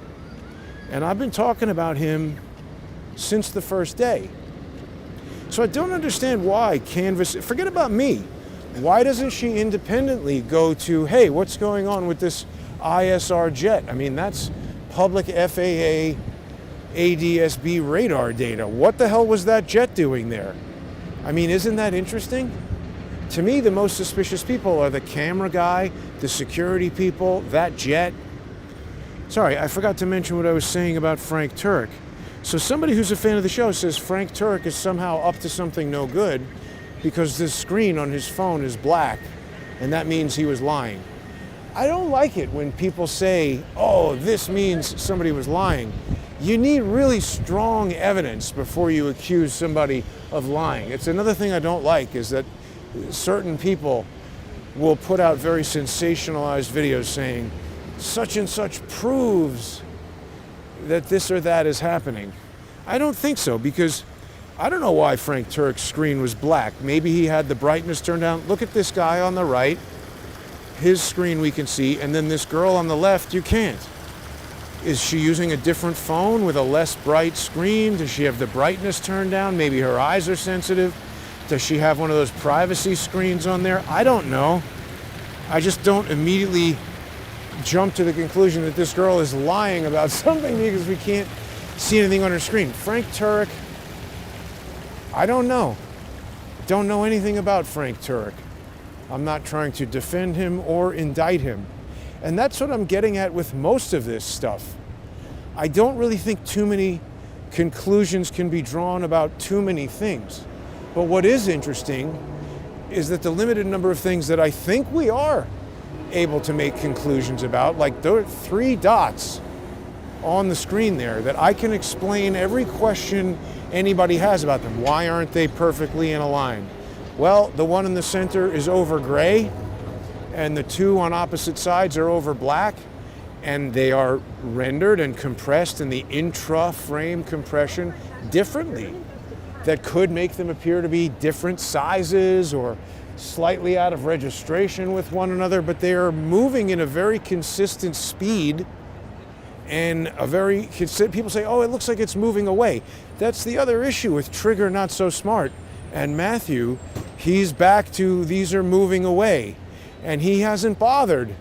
Speaker 1: And I've been talking about him since the first day. So I don't understand why Candace, forget about me, why doesn't she independently go to, hey, what's going on with this ISR jet? I mean, that's public FAA ADS-B radar data. What the hell was that jet doing there? I mean, isn't that interesting? To me, the most suspicious people are the camera guy, the security people, that jet. Sorry, I forgot to mention what I was saying about Frank Turk. So somebody who's a fan of the show says Frank Turk is somehow up to something no good because this screen on his phone is black, and that means he was lying. I don't like it when people say, oh, this means somebody was lying. You need really strong evidence before you accuse somebody of lying. It's another thing I don't like is that certain people will put out very sensationalized videos saying, such and such proves that this or that is happening. I don't think so, because I don't know why Frank Turk's screen was black. Maybe he had the brightness turned down. Look at this guy on the right. His screen we can see, and then this girl on the left, you can't. Is she using a different phone with a less bright screen? Does she have the brightness turned down? Maybe her eyes are sensitive. Does she have one of those privacy screens on there? I don't know. I just don't immediately jump to the conclusion that this girl is lying about something because we can't see anything on her screen. Frank Turk, I don't know. Don't know anything about Frank Turk. I'm not trying to defend him or indict him. And that's what I'm getting at with most of this stuff. I don't really think too many conclusions can be drawn about too many things. But what is interesting is that the limited number of things that I think we are able to make conclusions about, like there are 3 dots on the screen there that I can explain every question anybody has about them. Why aren't they perfectly in a line? Well, the one in the center is over gray, and the 2 on opposite sides are over black, and they are rendered and compressed in the intra-frame compression differently. that could make them appear to be different sizes or slightly out of registration with one another, but they are moving in a very consistent speed and people say, oh, it looks like it's moving away. That's the other issue with Trigger Not So Smart and Matthew. He's back to these are moving away, and he hasn't bothered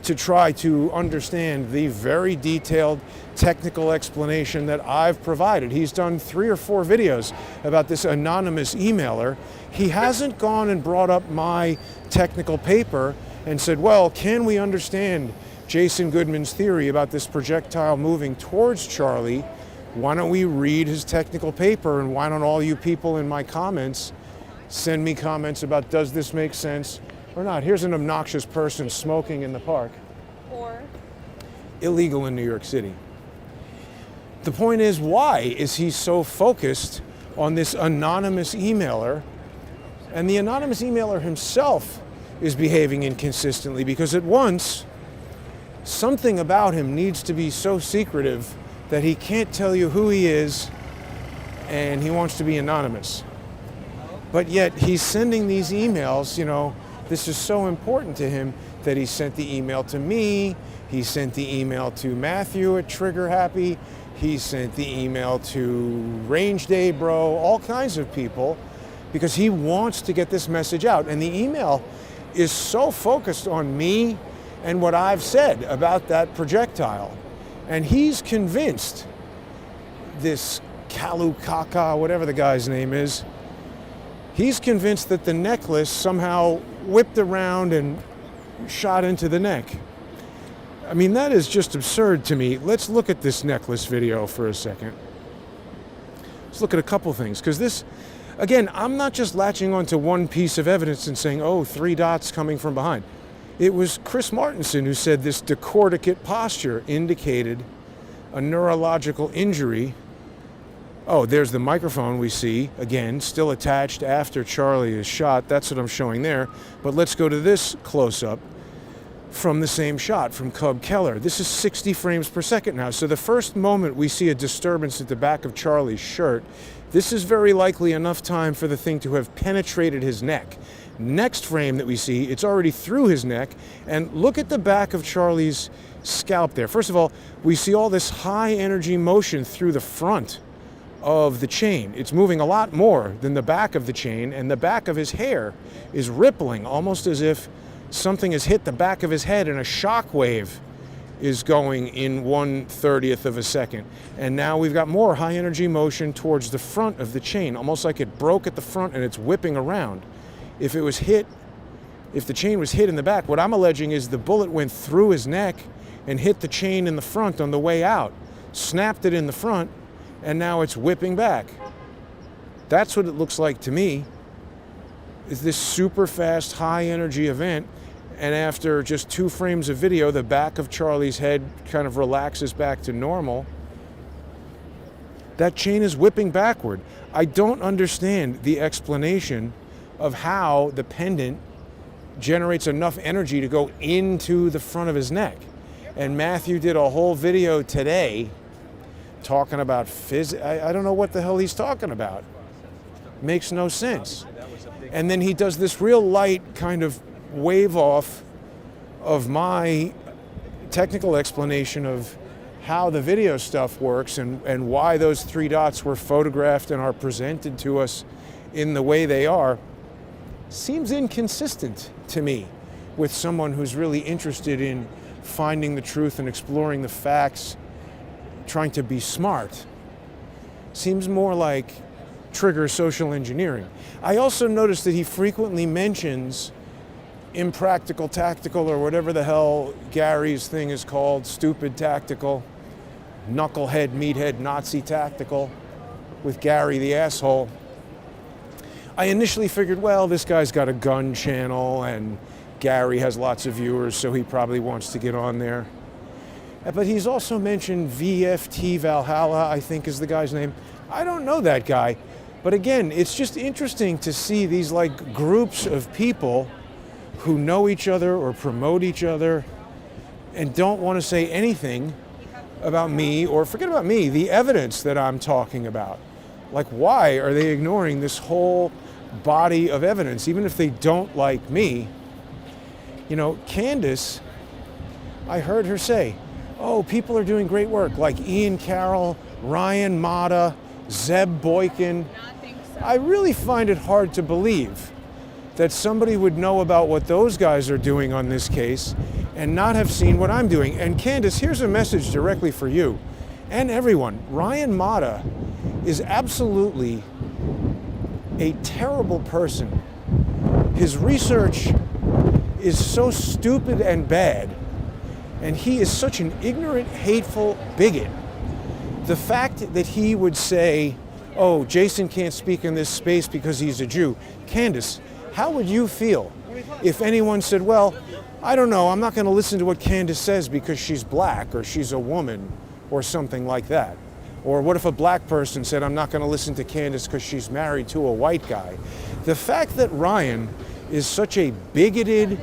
Speaker 1: to try to understand the very detailed technical explanation that I've provided. He's done 3 or 4 videos about this anonymous emailer. He hasn't gone and brought up my technical paper and said, well, can we understand Jason Goodman's theory about this projectile moving towards Charlie? Why don't we read his technical paper, and why don't all you people in my comments send me comments about does this make sense or not? Here's an obnoxious person smoking in the park.
Speaker 2: Or?
Speaker 1: Illegal in New York City. The point is, why is he so focused on this anonymous emailer? And the anonymous emailer himself is behaving inconsistently, because at once, something about him needs to be so secretive that he can't tell you who he is, and he wants to be anonymous. But yet he's sending these emails, this is so important to him that he sent the email to me, he sent the email to Matthew at Trigger Happy, he sent the email to Range Day Bro, all kinds of people, because he wants to get this message out. And the email is so focused on me and what I've said about that projectile. And he's convinced, this Kalukaka, whatever the guy's name is, he's convinced that the necklace somehow whipped around and shot into the neck. I mean, that is just absurd to me. Let's look at this necklace video for a second. Let's look at a couple things, because this, again, I'm not just latching onto one piece of evidence and saying, oh, 3 dots coming from behind. It was Chris Martenson who said this decordicate posture indicated a neurological injury. Oh, there's the microphone we see, again, still attached after Charlie is shot. That's what I'm showing there. But let's go to this close-up from the same shot from Cub Keller. This is 60 frames per second now. So the first moment we see a disturbance at the back of Charlie's shirt, this is very likely enough time for the thing to have penetrated his neck. Next frame that we see, it's already through his neck, and look at the back of Charlie's scalp there. First of all, we see all this high energy motion through the front of the chain. It's moving a lot more than the back of the chain, and the back of his hair is rippling, almost as if something has hit the back of his head and a shock wave is going in 1/30th of a second. And now we've got more high energy motion towards the front of the chain, almost like it broke at the front and it's whipping around. If the chain was hit in the back, what I'm alleging is the bullet went through his neck and hit the chain in the front on the way out, snapped it in the front, and now it's whipping back. That's what it looks like to me, is this super fast, high energy event. And after just 2 frames of video, the back of Charlie's head kind of relaxes back to normal. That chain is whipping backward. I don't understand the explanation of how the pendant generates enough energy to go into the front of his neck. And Matthew did a whole video today talking about I don't know what the hell he's talking about. Makes no sense. And then he does this real light kind of wave off of my technical explanation of how the video stuff works and why those 3 dots were photographed and are presented to us in the way they are. Seems inconsistent to me with someone who's really interested in finding the truth and exploring the facts, trying to be smart. Seems more like Trigger social engineering. I also noticed that he frequently mentions impractical tactical, or whatever the hell Gary's thing is called, stupid tactical, knucklehead, meathead, Nazi tactical, with Gary the asshole. I initially figured, well, this guy's got a gun channel and Gary has lots of viewers, so he probably wants to get on there. But he's also mentioned VFT Valhalla, I think is the guy's name. I don't know that guy. But again, it's just interesting to see these like groups of people who know each other or promote each other and don't want to say anything about me, or forget about me, the evidence that I'm talking about. Like, why are they ignoring this whole body of evidence, even if they don't like me? You know, Candace, I heard her say, oh, people are doing great work, like Ian Carroll, Ryan Mata, Zeb Boykin. I really find it hard to believe that somebody would know about what those guys are doing on this case and not have seen what I'm doing. And Candace, here's a message directly for you and everyone. Ryan Mata is absolutely a terrible person. His research is so stupid and bad, and he is such an ignorant, hateful bigot. The fact that he would say, oh, Jason can't speak in this space because he's a Jew. Candace, how would you feel if anyone said, well, I don't know, I'm not going to listen to what Candace says because she's black or she's a woman or something like that? Or what if a black person said, I'm not going to listen to Candace because she's married to a white guy? The fact that Ryan is such a bigoted,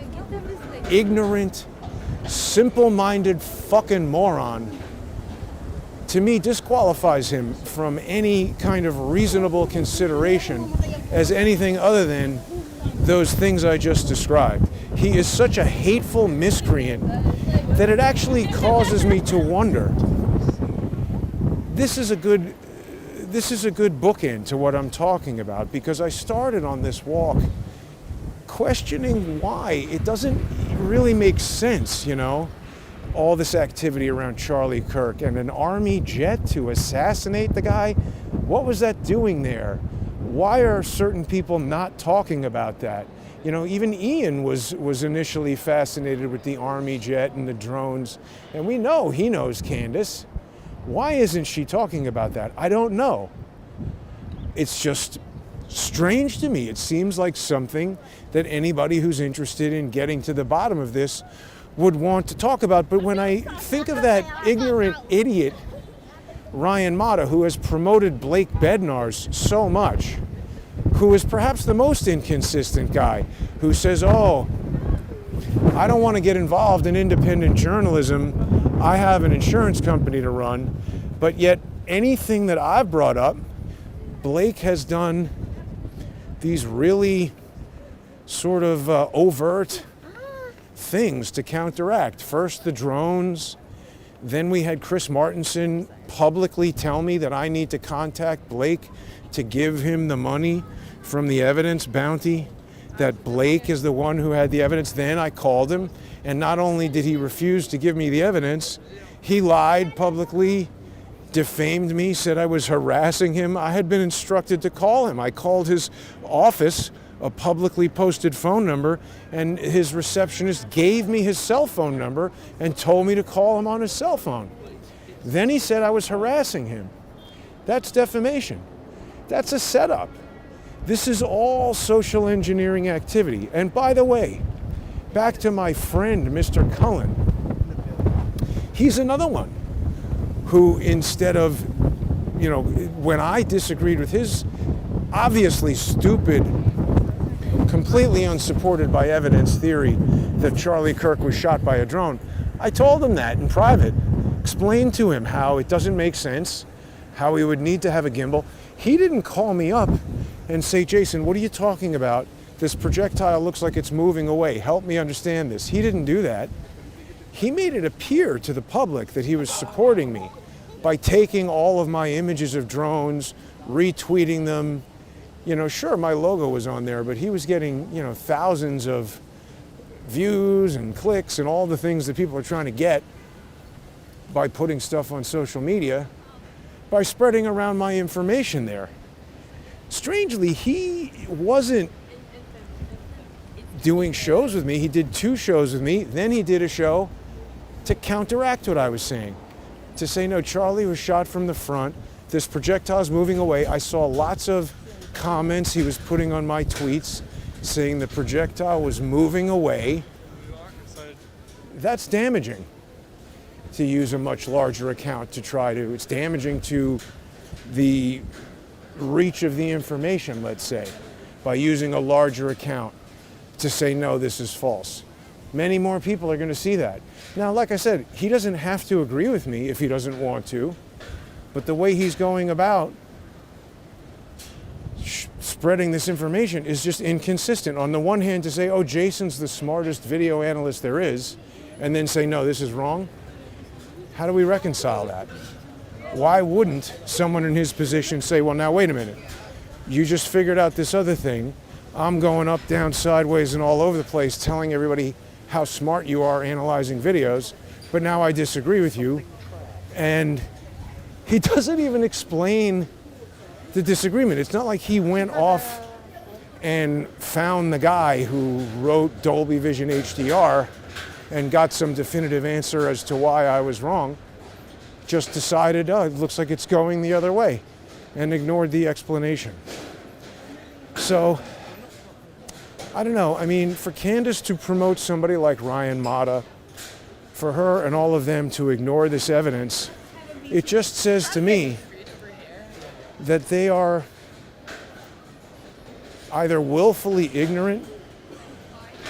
Speaker 1: ignorant, simple-minded fucking moron, to me, disqualifies him from any kind of reasonable consideration as anything other than those things I just described. He is such a hateful miscreant that it actually causes me to wonder. This is a good bookend to what I'm talking about, because I started on this walk questioning why it doesn't really make sense, you know, all this activity around Charlie Kirk and an army jet to assassinate the guy. What was that doing there? Why are certain people not talking about that? You know, even Ian was initially fascinated with the army jet and the drones, and we know he knows Candace. Why isn't she talking about that? I don't know. It's just strange to me. It seems like something that anybody who's interested in getting to the bottom of this would want to talk about. But when I think of that ignorant idiot, Ryan Mata, who has promoted Blake Bednar's so much, who is perhaps the most inconsistent guy, who says, oh, I don't want to get involved in independent journalism. I have an insurance company to run. But yet anything that I've brought up, Blake has done these really sort of overt things to counteract. First the drones, then we had Chris Martenson publicly tell me that I need to contact Blake to give him the money from the evidence bounty, that Blake is the one who had the evidence. Then I called him, and not only did he refuse to give me the evidence, he lied publicly, defamed me, said I was harassing him. I had been instructed to call him. I called his office, a publicly posted phone number, and his receptionist gave me his cell phone number and told me to call him on his cell phone. Then he said I was harassing him. That's defamation. That's a setup. This is all social engineering activity. And by the way, back to my friend, Mr. Cullen, he's another one who, instead of, you know, when I disagreed with his obviously stupid, completely unsupported by evidence theory that Charlie Kirk was shot by a drone, I told him that in private, explained to him how it doesn't make sense, how he would need to have a gimbal. He didn't call me up and say, Jason, what are you talking about? This projectile looks like it's moving away. Help me understand this. He didn't do that. He made it appear to the public that he was supporting me by taking all of my images of drones, retweeting them. You know, sure, my logo was on there, but he was getting, you know, thousands of views and clicks and all the things that people are trying to get by putting stuff on social media, by spreading around my information there. Strangely, he wasn't doing shows with me. He did 2 shows with me. Then he did a show to counteract what I was saying, to say, no, Charlie was shot from the front. This projectile is moving away. I saw lots of comments he was putting on my tweets saying the projectile was moving away. That's damaging, to use a much larger account to try to, it's damaging to the reach of the information, let's say, by using a larger account to say, no, this is false. Many more people are going to see that. Now, like I said, he doesn't have to agree with me if he doesn't want to, but the way he's going about spreading this information is just inconsistent. On the one hand, to say, oh, Jason's the smartest video analyst there is, and then say, no, this is wrong. How do we reconcile that? Why wouldn't someone in his position say, well, now wait a minute. You just figured out this other thing. I'm going up, down, sideways, and all over the place telling everybody how smart you are analyzing videos, but now I disagree with you. And he doesn't even explain the disagreement. It's not like he went off and found the guy who wrote Dolby Vision HDR and got some definitive answer as to why I was wrong. Just decided, oh, it looks like it's going the other way, and ignored the explanation. So, I don't know. I mean, for Candace to promote somebody like Ryan Mata, for her and all of them to ignore this evidence, it just says to me that they are either willfully ignorant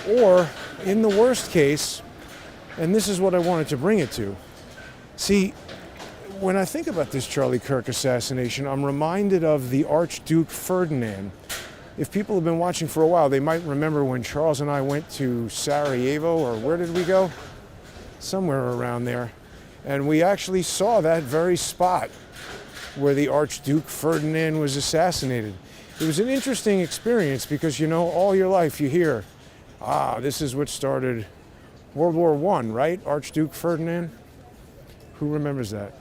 Speaker 1: or, in the worst case, and this is what I wanted to bring it to. See, when I think about this Charlie Kirk assassination, I'm reminded of the Archduke Ferdinand. If people have been watching for a while, they might remember when Charles and I went to Sarajevo, or where did we go? Somewhere around there. And we actually saw that very spot where the Archduke Ferdinand was assassinated. It was an interesting experience because, you know, all your life you hear, this is what started World War I, right? Archduke Ferdinand? Who remembers that?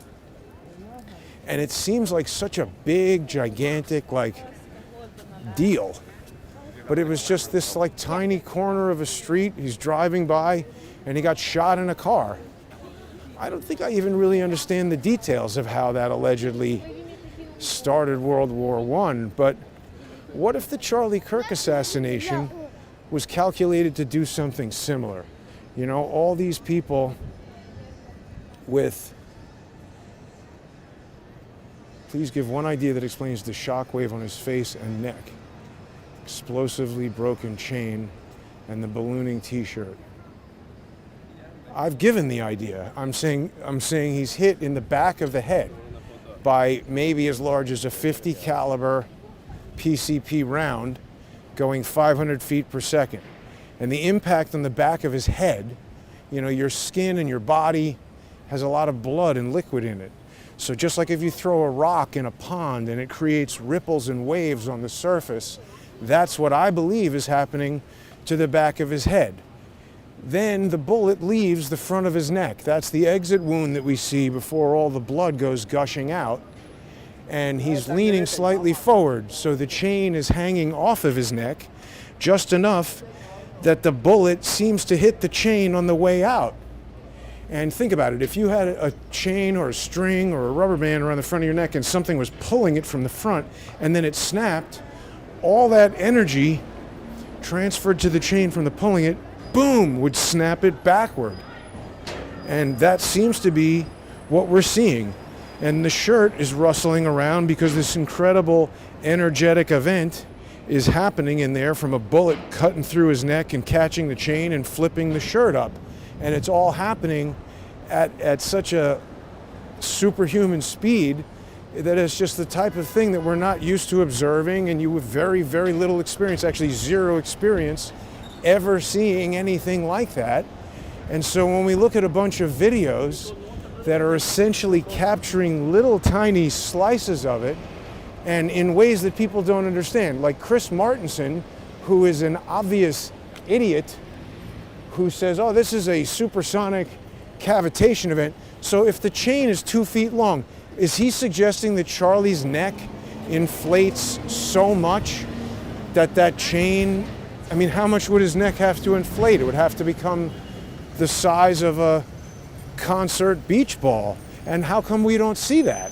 Speaker 1: And it seems like such a big, gigantic, like, deal. But it was just this, like, tiny corner of a street. He's driving by, and he got shot in a car. I don't think I even really understand the details of how that allegedly started World War I, but what if the Charlie Kirk assassination was calculated to do something similar? You know, all these people with, please give one idea that explains the shockwave on his face and neck, explosively broken chain, and the ballooning t-shirt. I've given the idea. I'm saying he's hit in the back of the head by maybe as large as a 50 caliber PCP round going 500 feet per second. And the impact on the back of his head, you know, your skin and your body has a lot of blood and liquid in it. So just like if you throw a rock in a pond and it creates ripples and waves on the surface, that's what I believe is happening to the back of his head. Then the bullet leaves the front of his neck. That's the exit wound that we see before all the blood goes gushing out. And he's leaning slightly forward, so the chain is hanging off of his neck just enough that the bullet seems to hit the chain on the way out. And think about it, if you had a chain or a string or a rubber band around the front of your neck and something was pulling it from the front and then it snapped, all that energy transferred to the chain from the pulling it, boom, would snap it backward. And that seems to be what we're seeing. And the shirt is rustling around because this incredible energetic event is happening in there from a bullet cutting through his neck and catching the chain and flipping the shirt up. And it's all happening at such a superhuman speed that it's just the type of thing that we're not used to observing, and you with very, very little experience, actually zero experience, ever seeing anything like that. And so when we look at a bunch of videos that are essentially capturing little tiny slices of it, and in ways that people don't understand, like Chris Martenson, who is an obvious idiot, who says, oh, this is a supersonic cavitation event. So if the chain is 2 feet long, is he suggesting that Charlie's neck inflates so much that that chain, I mean, how much would his neck have to inflate? It would have to become the size of a concert beach ball. And how come we don't see that?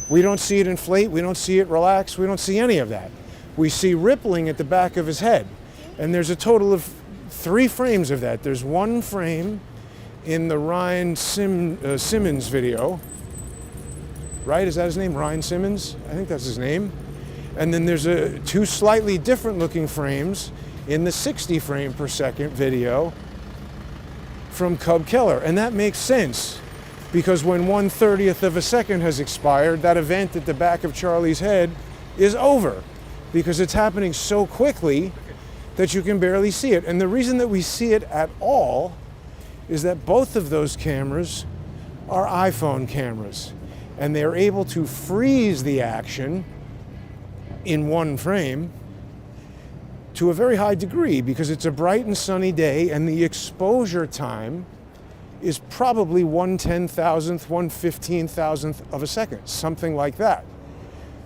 Speaker 1: We don't see it inflate, we don't see it relax, we don't see any of that. We see rippling at the back of his head. And there's a total of 3 frames of that. There's one frame in the Ryan Simmons video, right? Is that his name, Ryan Simmons? I think that's his name. And then there's 2 slightly different looking frames in the 60 frame per second video from Cub Keller. And that makes sense because when 1/30th of a second has expired, that event at the back of Charlie's head is over. because it's happening so quickly that you can barely see it. And the reason that we see it at all is that both of those cameras are iPhone cameras, and they're able to freeze the action in one frame to a very high degree because it's a bright and sunny day, and the exposure time is probably 1/10,000th, 1/15,000th of a second, something like that.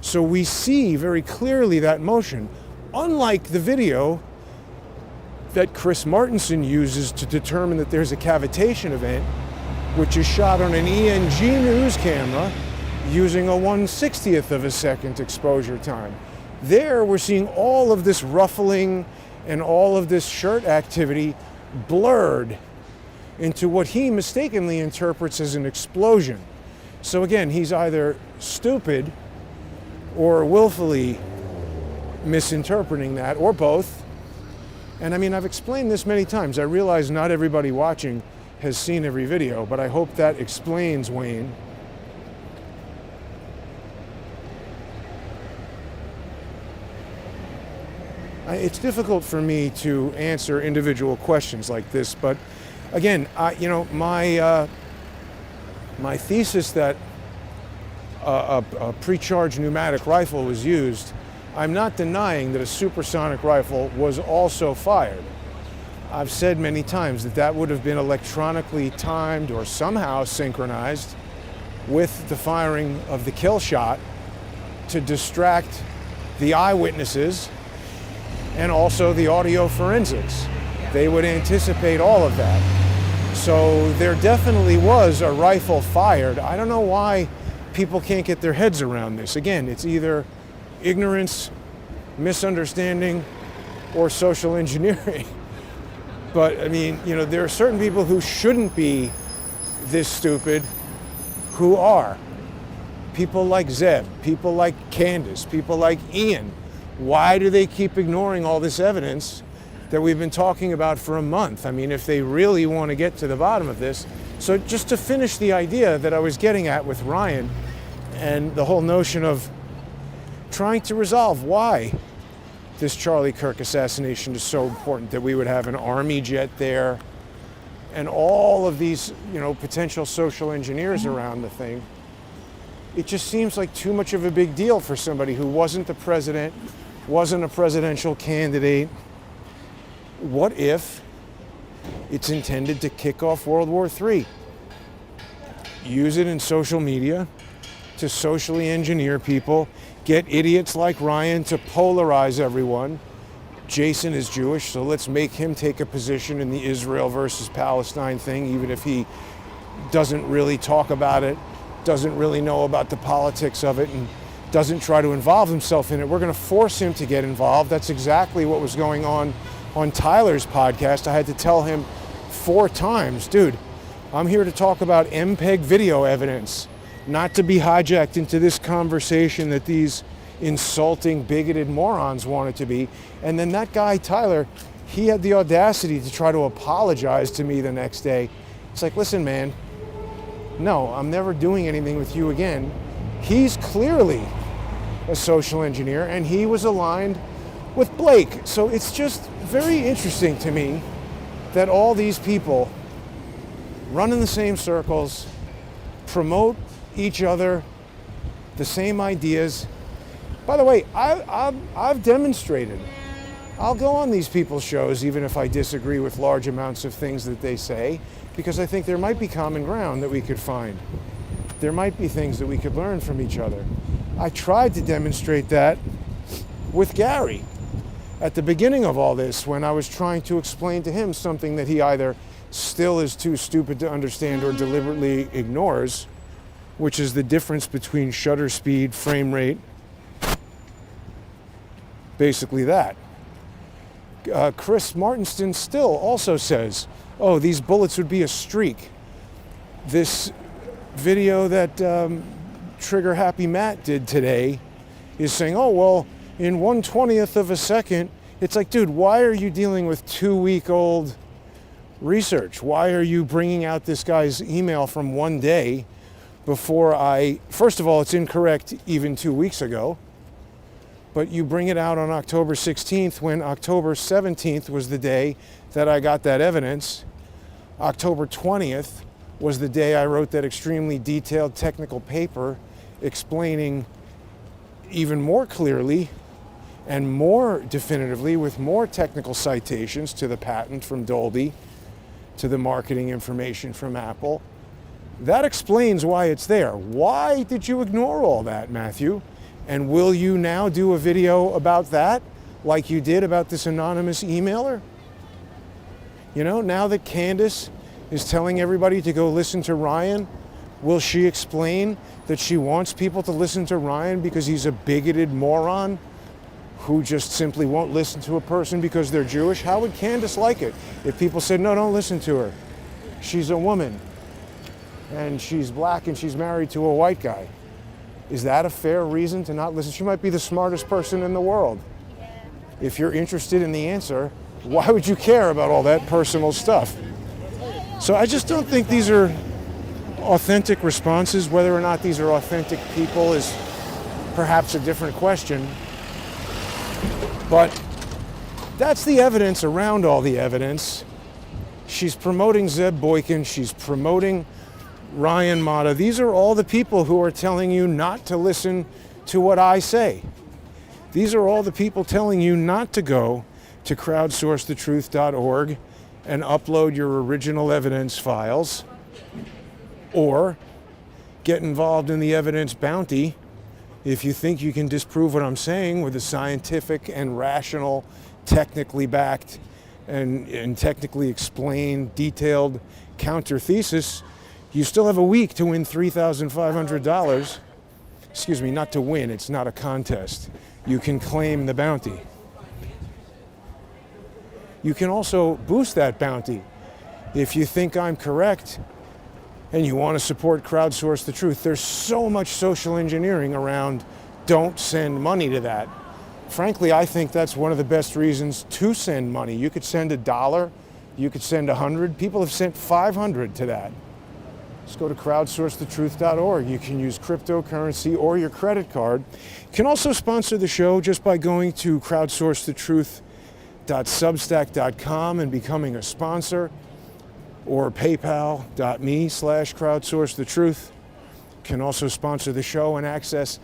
Speaker 1: So we see very clearly that motion, unlike the video that Chris Martenson uses to determine that there's a cavitation event, which is shot on an ENG news camera using a 1/60th of a second exposure time. There we're seeing all of this ruffling and all of this shirt activity blurred into what he mistakenly interprets as an explosion. So again, he's either stupid or willfully misinterpreting that, or both. And I mean, I've explained this many times. I realize not everybody watching has seen every video, but I hope that explains, Wayne. It's difficult for me to answer individual questions like this, but again, my thesis that a pre-charged pneumatic rifle was used, I'm not denying that a supersonic rifle was also fired. I've said many times that that would have been electronically timed or somehow synchronized with the firing of the kill shot to distract the eyewitnesses and also the audio forensics. They would anticipate all of that. So there definitely was a rifle fired. I don't know why people can't get their heads around this. Again, it's either ignorance, misunderstanding, or social engineering. But I mean, there are certain people who shouldn't be this stupid who are. People like Zeb, people like Candace, people like Ian. Why do they keep ignoring all this evidence that we've been talking about for a month? I mean, if they really want to get to the bottom of this. So just to finish the idea that I was getting at with Ryan and the whole notion of trying to resolve why this Charlie Kirk assassination is so important, that we would have an army jet there and all of these, potential social engineers around the thing. It just seems like too much of a big deal for somebody who wasn't the president, wasn't a presidential candidate. What if it's intended to kick off World War III? Use it in social media to socially engineer people, get idiots like Ryan to polarize everyone. Jason is Jewish, so let's make him take a position in the Israel versus Palestine thing, even if he doesn't really talk about it, doesn't really know about the politics of it, and doesn't try to involve himself in it. We're going to force him to get involved. That's exactly what was going on Tyler's podcast. I had to tell him 4 times, dude, I'm here to talk about MPEG video evidence, not to be hijacked into this conversation that these insulting, bigoted morons want it to be. And then that guy, Tyler, he had the audacity to try to apologize to me the next day. It's like, listen, man, no, I'm never doing anything with you again. He's clearly a social engineer, and he was aligned with Blake. So it's just very interesting to me that all these people run in the same circles, promote each other, the same ideas. By the way, I've demonstrated. I'll go on these people's shows even if I disagree with large amounts of things that they say, because I think there might be common ground that we could find. There might be things that we could learn from each other. I tried to demonstrate that with Gary at the beginning of all this, when I was trying to explain to him something that he either still is too stupid to understand or deliberately ignores, which is the difference between shutter speed, frame rate, basically that. Chris Martenson still also says, oh, these bullets would be a streak. This video that Trigger Happy Matt did today is saying, oh, well, in 1/20th of a second. It's like, dude, why are you dealing with 2-week-old research? Why are you bringing out this guy's email from one day before first of all, it's incorrect even 2 weeks ago. but you bring it out on October 16th when October 17th was the day that I got that evidence. October 20th was the day I wrote that extremely detailed technical paper explaining even more clearly and more definitively with more technical citations to the patent from Dolby, to the marketing information from Apple. That explains why it's there. Why did you ignore all that, Matthew? And will you now do a video about that, like you did about this anonymous emailer? You know, now that Candace is telling everybody to go listen to Ryan, will she explain that she wants people to listen to Ryan because he's a bigoted moron who just simply won't listen to a person because they're Jewish? How would Candace like it if people said, no, don't listen to her? She's a woman, and she's black, and she's married to a white guy. Is that a fair reason to not listen? She might be the smartest person in the world. If you're interested in the answer, why would you care about all that personal stuff? So I just don't think these are authentic responses. Whether or not these are authentic people is perhaps a different question. But that's the evidence around all the evidence. She's promoting Zeb Boykin. She's promoting Ryan Mata. These are all the people who are telling you not to listen to what I say. These are all the people telling you not to go to crowdsourcethetruth.org and upload your original evidence files or get involved in the evidence bounty if you think you can disprove what I'm saying with a scientific and rational, technically backed and technically explained, detailed counter thesis. You still have a week to win $3,500. Excuse me, not to win, it's not a contest. You can claim the bounty. You can also boost that bounty. If you think I'm correct and you want to support Crowdsource the Truth, there's so much social engineering around don't send money to that. Frankly, I think that's one of the best reasons to send money. You could send $1, you could send 100. People have sent 500 to that. Just go to crowdsourcethetruth.org. You can use cryptocurrency or your credit card. You can also sponsor the show just by going to crowdsourcethetruth.substack.com and becoming a sponsor, or paypal.me/crowdsourcethetruth. You can also sponsor the show and access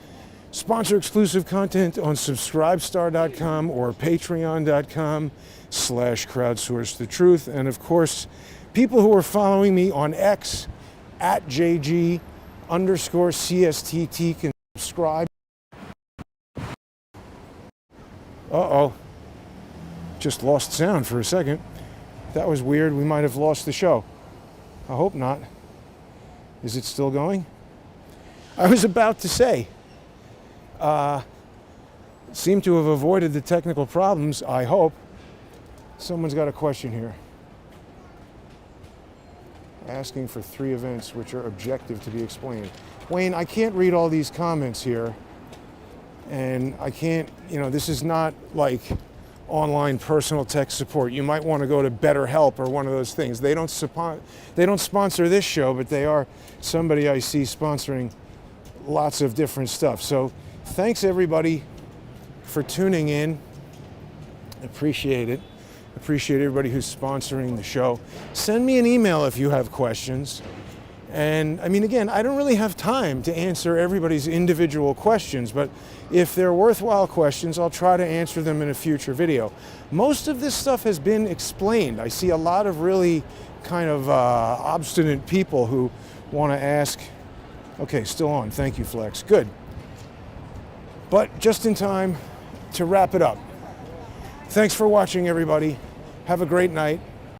Speaker 1: sponsor-exclusive content on subscribestar.com or patreon.com/crowdsourcethetruth. And of course, people who are following me on X at JG_CSTT can subscribe. Uh-oh. Just lost sound for a second. That was weird. We might have lost the show. I hope not. Is it still going? I was about to say, seem to have avoided the technical problems, I hope. Someone's got a question here. Asking for 3 events which are objective to be explained. Wayne, I can't read all these comments here. And I can't, this is not like online personal tech support. You might want to go to BetterHelp or one of those things. They don't sponsor this show, but they are somebody I see sponsoring lots of different stuff. So thanks everybody for tuning in. Appreciate it. Appreciate everybody who's sponsoring the show. Send me an email if you have questions. And again, I don't really have time to answer everybody's individual questions, but if they're worthwhile questions, I'll try to answer them in a future video. Most of this stuff has been explained. I see a lot of really kind of obstinate people who want to ask. Okay, still on. Thank you, Flex. Good. But just in time to wrap it up. Thanks for watching, everybody. Have a great night.